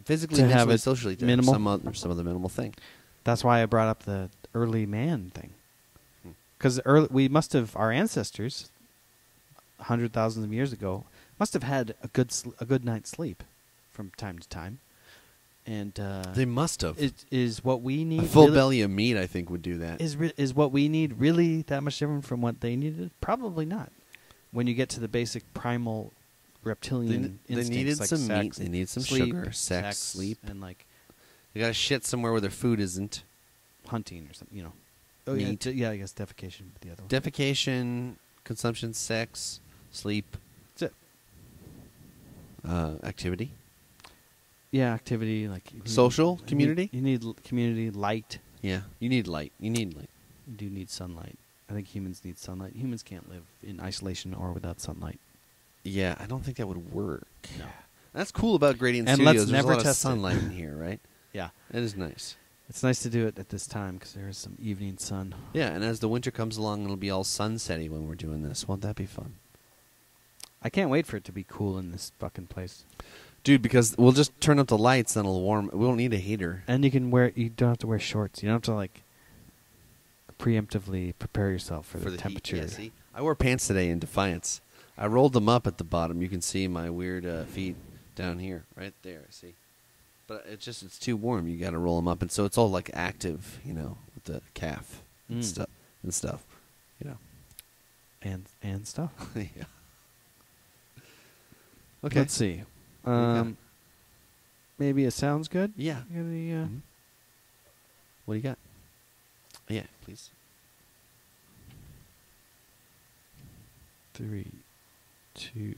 physically, To have mentally, it socially, to minimal? have some other minimal thing? That's why I brought up the early man thing. Hmm. Because we must have, our ancestors, 100,000 of years ago, must have had a good night's sleep from time to time. And They must have. is what we need A full really, belly of meat, I think, would do that. is what we need really that much different from what they needed? Probably not. When you get to the basic primal reptilian They instincts needed like some sex, meat, they need some sleep, sugar, sex, sleep. and like They got to shit somewhere where their food isn't. hunting or something, you know. Meat. Yeah, I guess defecation would be the other one. Defecation, consumption, sex, sleep, That's it. activity. Yeah, activity like you Social? you Community? You need community, light. Yeah, you need light. You need light. You do need sunlight. I think humans need sunlight. Humans can't live in isolation or without sunlight. Yeah, I don't think that would work. No. That's cool about Gradient And Studios. let's There's never a lot of test it. sunlight in here, right? Yeah, It is nice. it's nice to do it at this time because there is some evening sun. Yeah, and as the winter comes along, it'll be all sunsetty when we're doing this. Won't that be fun? I can't wait for it to be cool in this fucking place. Dude, because we'll just turn up the lights and it'll warm. We don't need a heater. And you don't have to wear shorts. You don't have to like preemptively prepare yourself for the heat. temperature. Yeah, see? I wore pants today in defiance. I rolled them up at the bottom. You can see my weird feet down here, right there. See, but it's too warm. You got to roll them up, and so it's all like active, with the calf and stuff, and stuff. yeah. Okay. Let's see. got? Maybe it sounds good. Yeah. You got any, Mhm. What do you got? Yeah, please. 3, 2.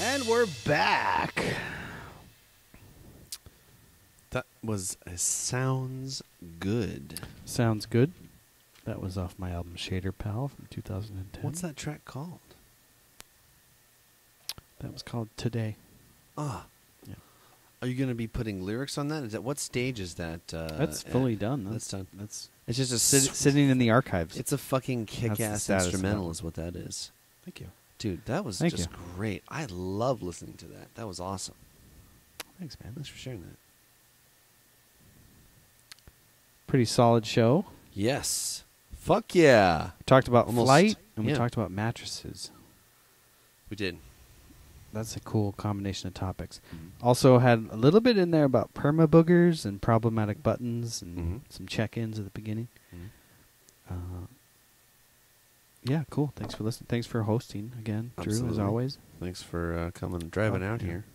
And we're back. That was Sounds Good. Sounds good. That was off my album Shader Pal from 2010. What's that track called? That was called Today. Ah. Yeah. Are you going to be putting lyrics on that? Is that what stage is that? That's fully done. That's done. That's It's just a sitting in the archives. It's a fucking That's the kick-ass status instrumental now. is what that is. Thank you. Dude, that was Thank just you. great. I love listening to that. That was awesome. Thanks, man. Thanks for sharing that. Pretty solid show. Yes. Fuck yeah. We talked about Almost- flight, and we yeah. talked about mattresses. We did. That's a cool combination of topics. Mm-hmm. Also had a little bit in there about perma-boogers and problematic buttons and Mhm. some check-ins at the beginning. Mhm. Yeah, cool. Thanks for listening. Thanks for hosting again, Drew, as Absolutely. always. Thanks for coming and driving Oh, out yeah. here.